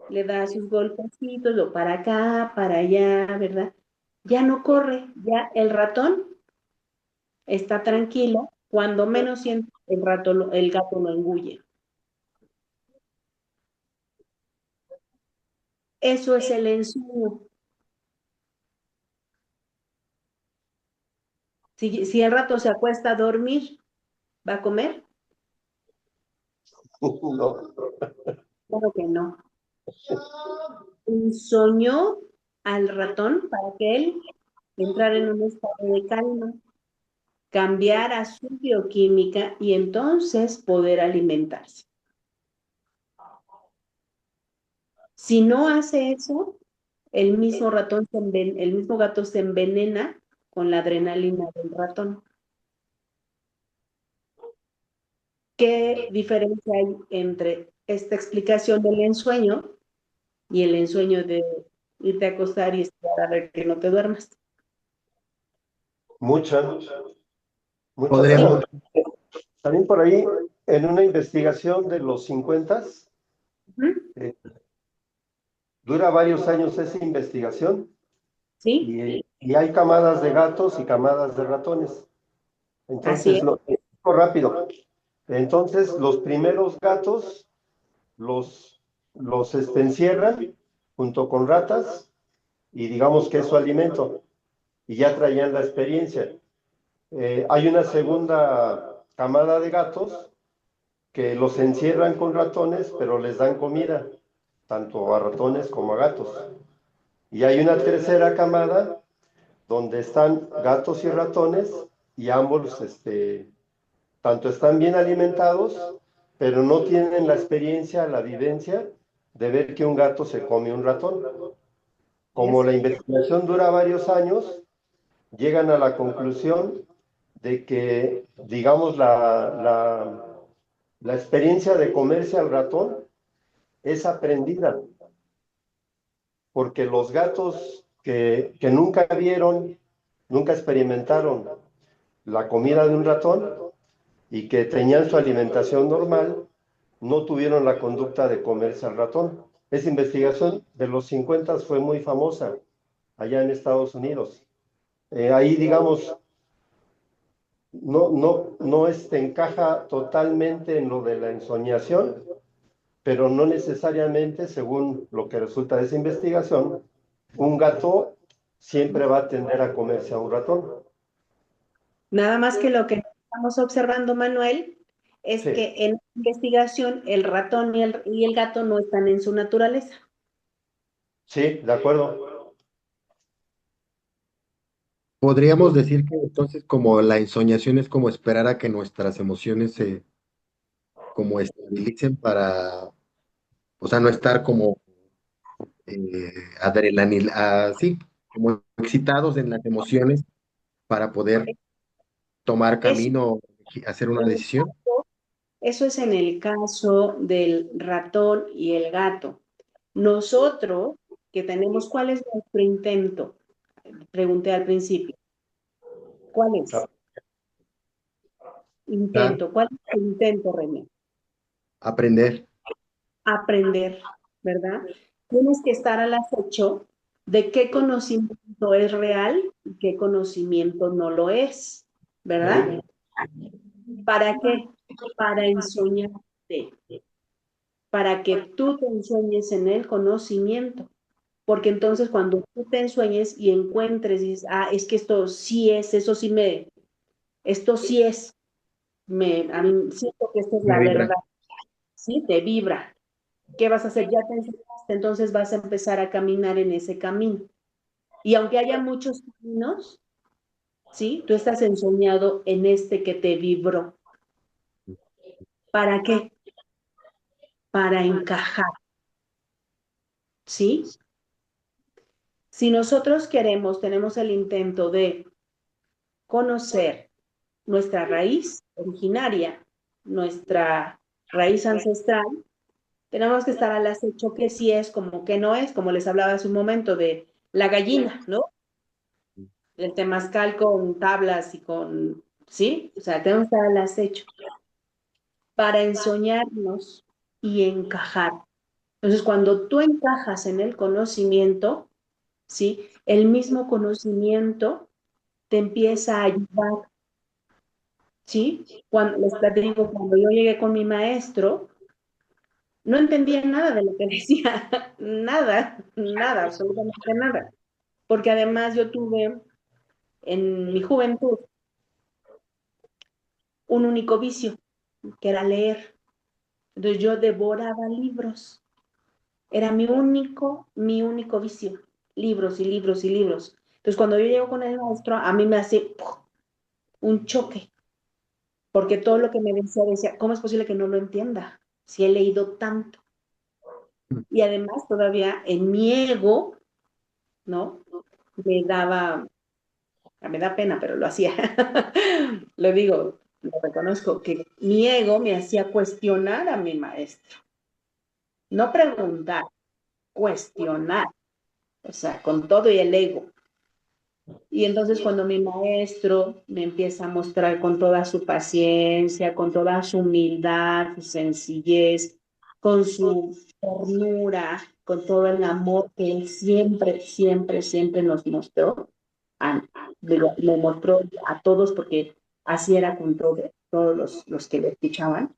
le da sus golpecitos, lo para acá, para allá, ¿verdad? Ya no corre, ya el ratón está tranquilo, cuando menos siente el gato lo engulle. Eso es el ensueño. Si el rato se acuesta a dormir, ¿va a comer? No. Claro que no. Ensoñó al ratón para que él entrara en un estado de calma, cambiara su bioquímica y entonces poder alimentarse. Si no hace eso, el mismo el mismo gato se envenena con la adrenalina del ratón. ¿Qué diferencia hay entre esta explicación del ensueño y el ensueño de irte a acostar y esperar a ver que no te duermas? Mucha, mucha. Sí. podríamos, También por ahí, en una investigación de los 50, Ujú. dura varios años esa investigación Sí, y hay camadas de gatos y camadas de ratones. así Entonces, es. lo explico rápido. Entonces, los primeros gatos los encierran junto con ratas y digamos que es su alimento y ya traían la experiencia. Hay una segunda camada de gatos que los encierran con ratones, pero les dan comida, tanto a ratones como a gatos. Y hay una tercera camada donde están gatos y ratones y ambos, tanto están bien alimentados, pero no tienen la experiencia, la vivencia de ver que un gato se come un ratón. Como Yes. la investigación dura varios años, llegan a la conclusión de que, digamos, la experiencia de comerse al ratón es aprendida, porque los gatos que nunca vieron, nunca experimentaron la comida de un ratón y que tenían su alimentación normal, no tuvieron la conducta de comerse al ratón. Esa investigación de los 50 fue muy famosa allá en Estados Unidos. Ahí, digamos, no encaja totalmente en lo de la ensoñación, pero no necesariamente, según lo que resulta de esa investigación, un gato siempre va a tender a comerse a un ratón. Nada más que lo que estamos observando, Manuel, es Sí, que en la investigación el ratón y el gato no están en su naturaleza. sí, de acuerdo. Podríamos decir que entonces como la ensoñación es como esperar a que nuestras emociones se como estabilicen para, o sea, no estar como así, como excitados en las emociones para poder tomar Eso, camino, hacer una decisión. eso es en el caso del ratón y el gato. Nosotros, que tenemos, ¿cuál es nuestro intento? Pregunté al principio. ¿Cuál es? Ah, Intento. ¿Cuál es el intento, René? aprender. Aprender, ¿verdad? Tienes que estar al acecho de qué conocimiento es real y qué conocimiento no lo es, ¿verdad? ¿Para qué? Para ensoñarte, para que tú te ensueñes en el conocimiento. Porque entonces cuando tú te ensueñes y encuentres y dices, ah, es que esto sí es, esto sí es, a mí siento que esta es Me la vibra. verdad, ¿sí? Te vibra. ¿Qué vas a hacer? Ya te enseñaste, entonces vas a empezar a caminar en ese camino. Y aunque haya muchos caminos, ¿sí? Tú estás ensoñado en este que te vibró. ¿Para qué? Para encajar, ¿sí? Si nosotros queremos, tenemos el intento de conocer nuestra raíz originaria, nuestra raíz ancestral, tenemos que estar al acecho que sí es, como que no es, como les hablaba hace un momento de la gallina, ¿no? El temazcal con tablas y con, ¿sí? O sea, tenemos que estar al acecho para ensoñarnos y encajar. Entonces, cuando tú encajas en el conocimiento, ¿sí? El mismo conocimiento te empieza a ayudar, ¿sí? Cuando les platico, cuando yo llegué con mi maestro, no entendía nada de lo que decía, nada, nada, absolutamente nada, porque además yo tuve en mi juventud un único vicio, que era leer. Entonces yo devoraba libros. Era mi único vicio. Libros y libros y libros. Entonces cuando yo llego con el maestro, a mí me hace ¡puf! Un choque, porque todo lo que me decía, ¿cómo es posible que no lo entienda? Si he leído tanto. Y además todavía en mi ego, ¿no? Me daba, me da pena, pero lo hacía. Lo digo, lo reconozco, que mi ego me hacía cuestionar a mi maestro. No preguntar, cuestionar, o sea, con todo y el ego. Y entonces cuando mi maestro me empieza a mostrar con toda su paciencia, con toda su humildad, su sencillez, con su ternura, con todo el amor que él siempre, siempre, siempre nos mostró, lo mostró a todos porque así era con todos los que le escuchaban.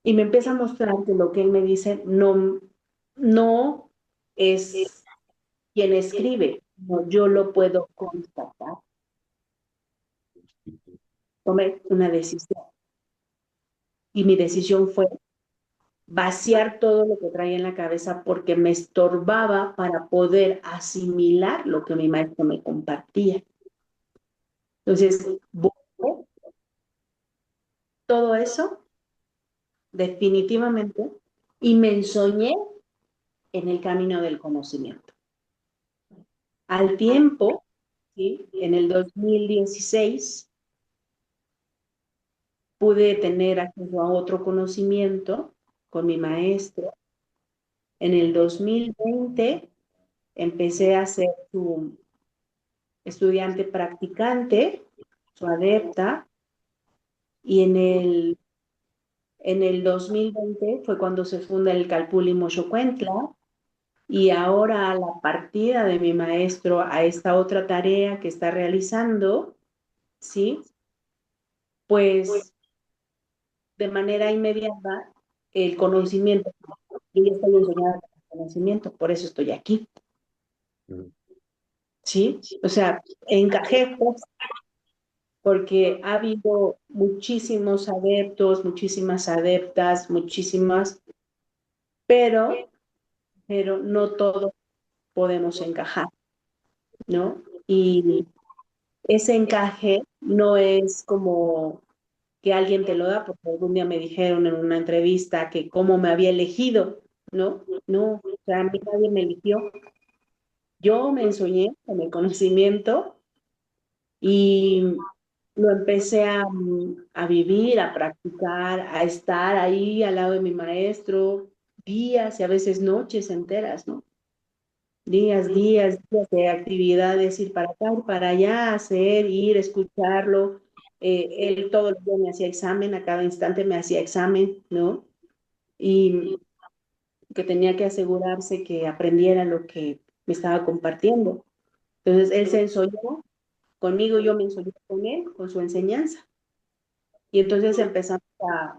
Y me empieza a mostrar que lo que él me dice no es quien escribe, no, yo lo puedo constatar. Tomé una decisión y mi decisión fue vaciar todo lo que traía en la cabeza porque me estorbaba para poder asimilar lo que mi maestro me compartía. Entonces, borré todo eso definitivamente y me ensoñé en el camino del conocimiento. Al tiempo, ¿sí? En el 2016 pude tener acceso a otro conocimiento con mi maestro. En el 2020 empecé a ser su estudiante practicante, su adepta, y en el 2020 fue cuando se funda el Calpulli Moxocuentla, y ahora a la partida de mi maestro a esta otra tarea que está realizando, ¿sí? Pues de manera inmediata el conocimiento, yo ya estoy enseñada con el conocimiento, por eso estoy aquí, Mm. ¿sí? O sea, encajé pues, porque ha habido muchísimos adeptos, muchísimas adeptas, muchísimas, pero, pero no todos podemos encajar, ¿no? Y ese encaje no es como que alguien te lo da, porque algún día me dijeron en una entrevista que cómo me había elegido, ¿no? No, o sea, a mí nadie me eligió. Yo me ensoñé con el conocimiento y lo empecé a vivir, a practicar, a estar ahí al lado de mi maestro, días y a veces noches enteras, ¿no? Días de actividades, ir para acá, ir para allá, hacer, ir, escucharlo. Él todo el día me hacía examen, a cada instante me hacía examen, ¿no? Y que tenía que asegurarse que aprendiera lo que me estaba compartiendo. Entonces, él se ensoñó conmigo, yo me ensoñé con él, con su enseñanza. Y entonces empezamos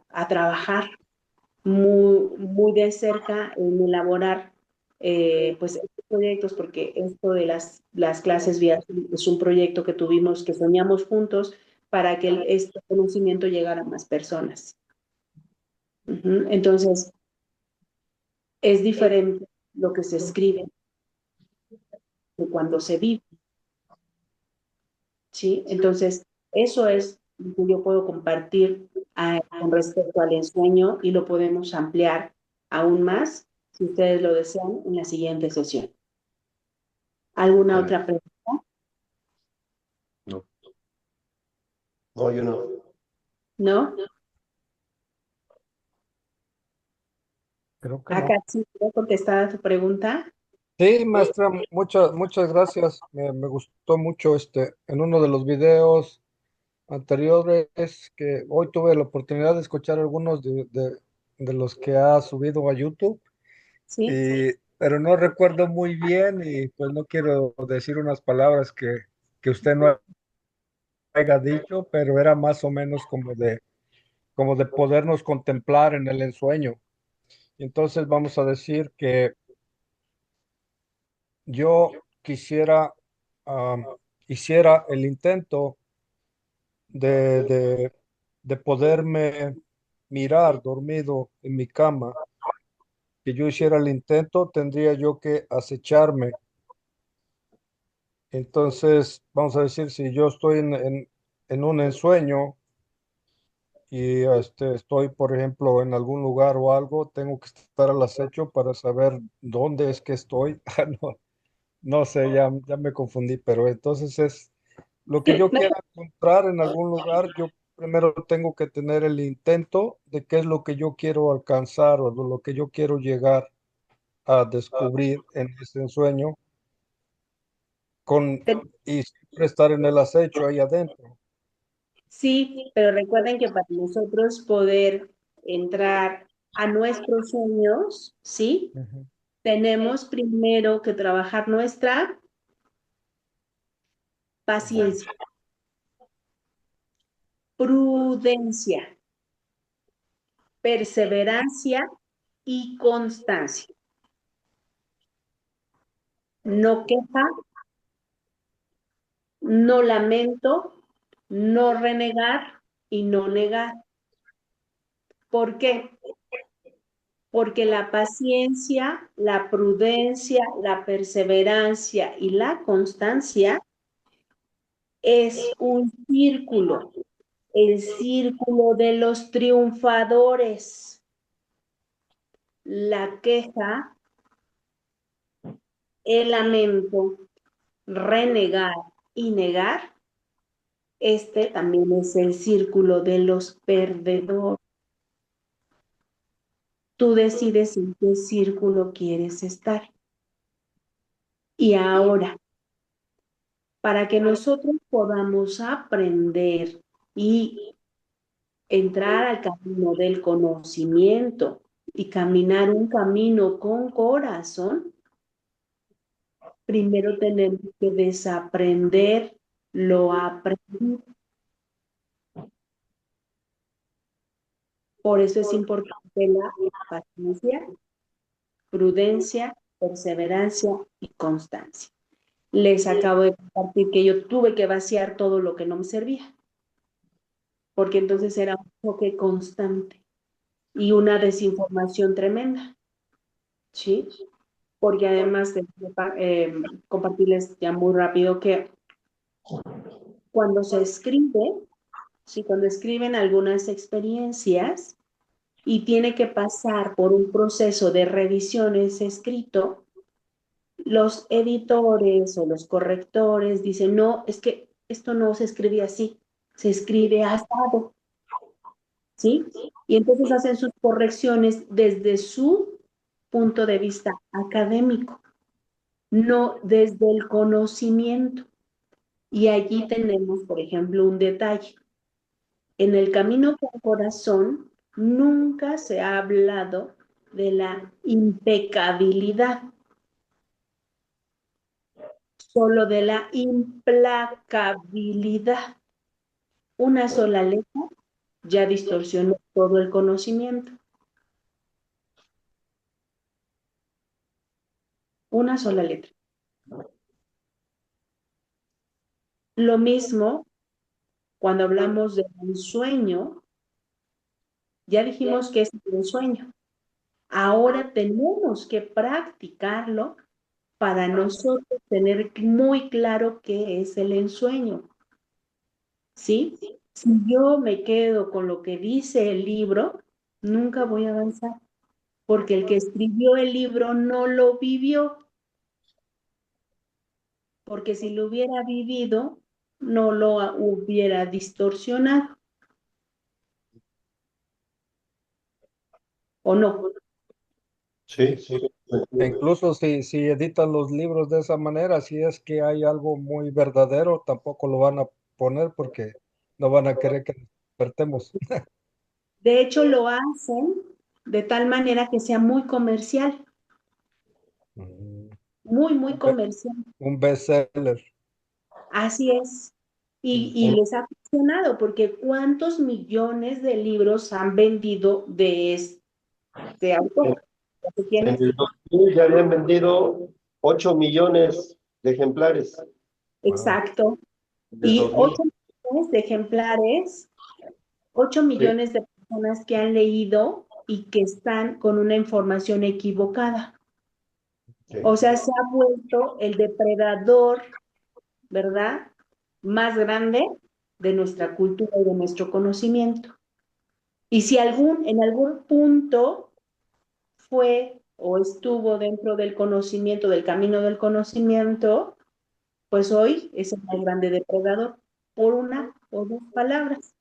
a trabajar muy de cerca en elaborar pues estos proyectos, porque esto de las clases vía Zoom es un proyecto que tuvimos, que soñamos juntos para que este conocimiento llegara a más personas. Entonces, es diferente lo que se escribe de cuando se vive, ¿sí? Entonces, eso es lo que yo puedo compartir con respecto al ensueño y lo podemos ampliar aún más, si ustedes lo desean, en la siguiente sesión. ¿Alguna Vale. otra pregunta? No. No, yo no. ¿No? Creo que Acá no. sí, ¿puedo contestar a tu pregunta? Sí, maestra, muchas gracias. Me gustó mucho en uno de los videos anteriores que hoy tuve la oportunidad de escuchar algunos de los que ha subido a YouTube, Sí. pero no recuerdo muy bien y pues no quiero decir unas palabras que usted no haya dicho, pero era más o menos como de podernos contemplar en el ensueño. Entonces vamos a decir que yo quisiera, am, hiciera el intento de, de, de poderme mirar dormido en mi cama, que yo hiciera el intento, tendría yo que acecharme. Entonces, vamos a decir, si yo estoy en un ensueño y estoy, por ejemplo, en algún lugar o algo, tengo que estar al acecho para saber dónde es que estoy. Ah, no, no sé, ya me confundí, pero entonces es lo que yo quiera encontrar en algún lugar, yo primero tengo que tener el intento de qué es lo que yo quiero alcanzar o de lo que yo quiero llegar a descubrir en ese ensueño con, y siempre estar en el acecho ahí adentro. Sí, pero recuerden que para nosotros poder entrar a nuestros sueños, ¿sí? Ujú. Tenemos primero que trabajar nuestra paciencia, prudencia, perseverancia y constancia. No queja, no lamento, no renegar y no negar. ¿Por qué? Porque la paciencia, la prudencia, la perseverancia y la constancia es un círculo, el círculo de los triunfadores. La queja, el lamento, renegar y negar, este también es el círculo de los perdedores. Tú decides en qué círculo quieres estar. Y ahora, para que nosotros podamos aprender y entrar al camino del conocimiento y caminar un camino con corazón, primero tenemos que desaprender lo aprendido. Por eso es importante la paciencia, prudencia, perseverancia y constancia. Les acabo de compartir que yo tuve que vaciar todo lo que no me servía, porque entonces era un choque constante y una desinformación tremenda, ¿sí? Porque además de compartirles ya muy rápido que cuando se escribe, ¿sí? Cuando escriben algunas experiencias y tiene que pasar por un proceso de revisión ese escrito, los editores o los correctores dicen, no, es que esto no se escribe así, se escribe asado, ¿sí? Y entonces hacen sus correcciones desde su punto de vista académico, no desde el conocimiento. Y allí tenemos, por ejemplo, un detalle. En el camino con corazón nunca se ha hablado de la impecabilidad, solo de la implacabilidad. Una sola letra ya distorsionó todo el conocimiento. Una sola letra. Lo mismo cuando hablamos de un sueño, ya dijimos que es un sueño. Ahora tenemos que practicarlo para nosotros tener muy claro qué es el ensueño. ¿Sí? Si yo me quedo con lo que dice el libro, nunca voy a avanzar, porque el que escribió el libro no lo vivió, porque si lo hubiera vivido, no lo hubiera distorsionado, ¿o no? Sí, sí. E incluso si editan los libros de esa manera, si es que hay algo muy verdadero, tampoco lo van a poner porque no van a querer que nos despertemos. De hecho, lo hacen de tal manera que sea muy comercial, Mm. muy, muy Un be- comercial. un bestseller. Así es. Y les ha funcionado, porque ¿cuántos millones de libros han vendido de este En, autor? ¿Quién en es? el 2000 ya habían vendido 8 millones de ejemplares. Wow. Exacto. En el Y 2000. 8 millones de ejemplares, 8 Sí, millones de personas que han leído y que están con una información equivocada. sí. O sea, se ha vuelto el depredador, ¿verdad? Más grande de nuestra cultura y de nuestro conocimiento. Y si en algún punto fue o estuvo dentro del conocimiento, del camino del conocimiento, pues hoy es el más grande depredador, por una o dos palabras.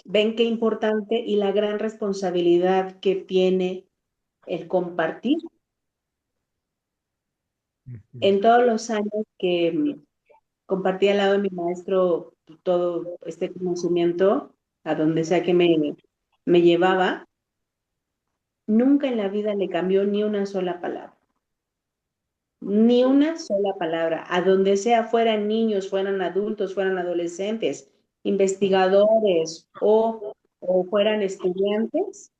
Ven qué importante y la gran responsabilidad que tiene el compartir. Ujú. En todos los años que compartí al lado de mi maestro todo este conocimiento, a donde sea que me llevaba, nunca en la vida le cambió ni una sola palabra. Ni una sola palabra. A donde sea, fueran niños, fueran adultos, fueran adolescentes, investigadores o fueran estudiantes,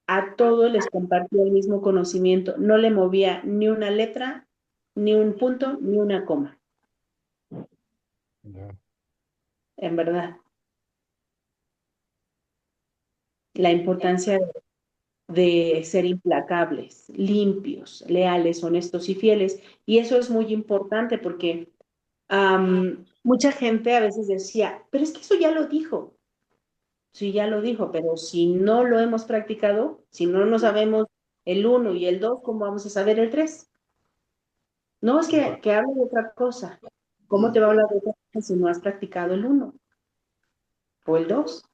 a todos les compartía el mismo conocimiento. No le movía ni una letra, ni un punto, ni una coma, Ya. en verdad. La importancia de ser implacables, limpios, leales, honestos y fieles. Y eso es muy importante porque mucha gente a veces decía, pero es que eso ya lo dijo. Sí, ya lo dijo, pero si no lo hemos practicado, si no nos sabemos el uno y el 2, ¿cómo vamos a saber el 3? No, es que hable de otra cosa. ¿Cómo te va a hablar de otra cosa si no has practicado el uno o el 2?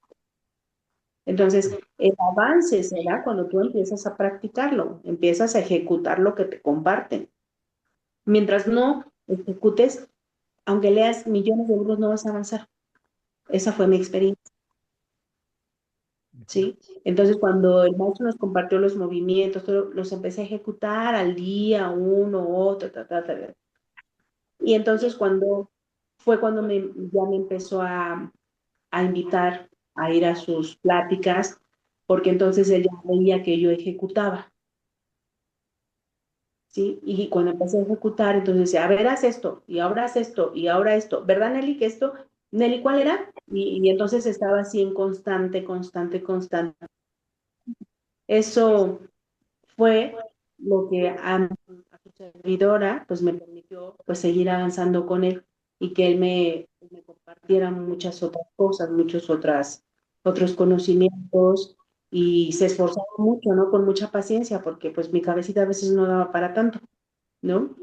Entonces, el avance se da cuando tú empiezas a practicarlo, empiezas a ejecutar lo que te comparten. Mientras no ejecutes, aunque leas millones de libros, no vas a avanzar. Esa fue mi experiencia. ¿Sí? Entonces, cuando el maestro nos compartió los movimientos, los empecé a ejecutar al día, uno, otro, ta, ta, ta. Y entonces, cuando fue cuando ya me empezó a invitar a ir a sus pláticas, porque entonces ella veía que yo ejecutaba, ¿sí? Y cuando empecé a ejecutar, entonces decía, a ver, haz esto, y ahora haz esto, y ahora esto, ¿verdad, Nelly, que esto? Nelly, ¿cuál era? Y entonces estaba así en constante, constante, constante. Eso fue lo que a su servidora pues me permitió pues seguir avanzando con él y que él me compartiera muchas otras cosas, otros conocimientos y se esforzaba mucho, ¿no? Con mucha paciencia porque pues mi cabecita a veces no daba para tanto, ¿no?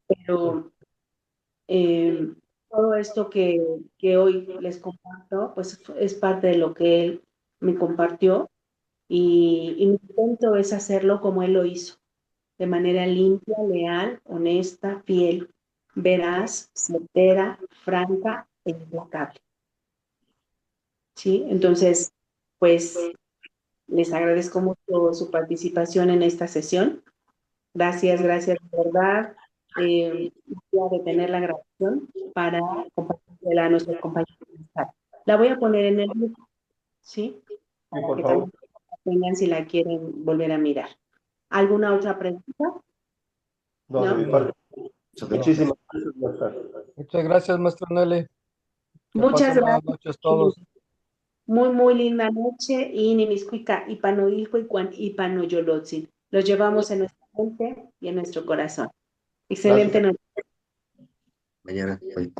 Pero eh, todo esto que hoy les comparto pues es parte de lo que él me compartió y mi intento es hacerlo como él lo hizo de manera limpia, leal, honesta, fiel, veraz, certera, franca e implacable. ¿Sí? Entonces, pues les agradezco mucho su participación en esta sesión. Gracias, gracias, de verdad. Voy a detener la grabación para compartirla a nuestros compañeros. La voy a poner en el grupo, ¿sí? Sí, Para por que favor. también la tengan si la quieren volver a mirar. ¿Alguna otra pregunta? No, de ¿No? mi parte. No. Muchísimas gracias, maestra. Muchas gracias, maestra Nelly. Que Muchas pasen buenas gracias. noches todos. Muy, muy linda noche y Nimiscuica, Ipanoilco y Juan Ipanoyolotzin. Los llevamos en nuestra mente y en nuestro corazón. Gracias. Excelente noche. Mañana. Bye.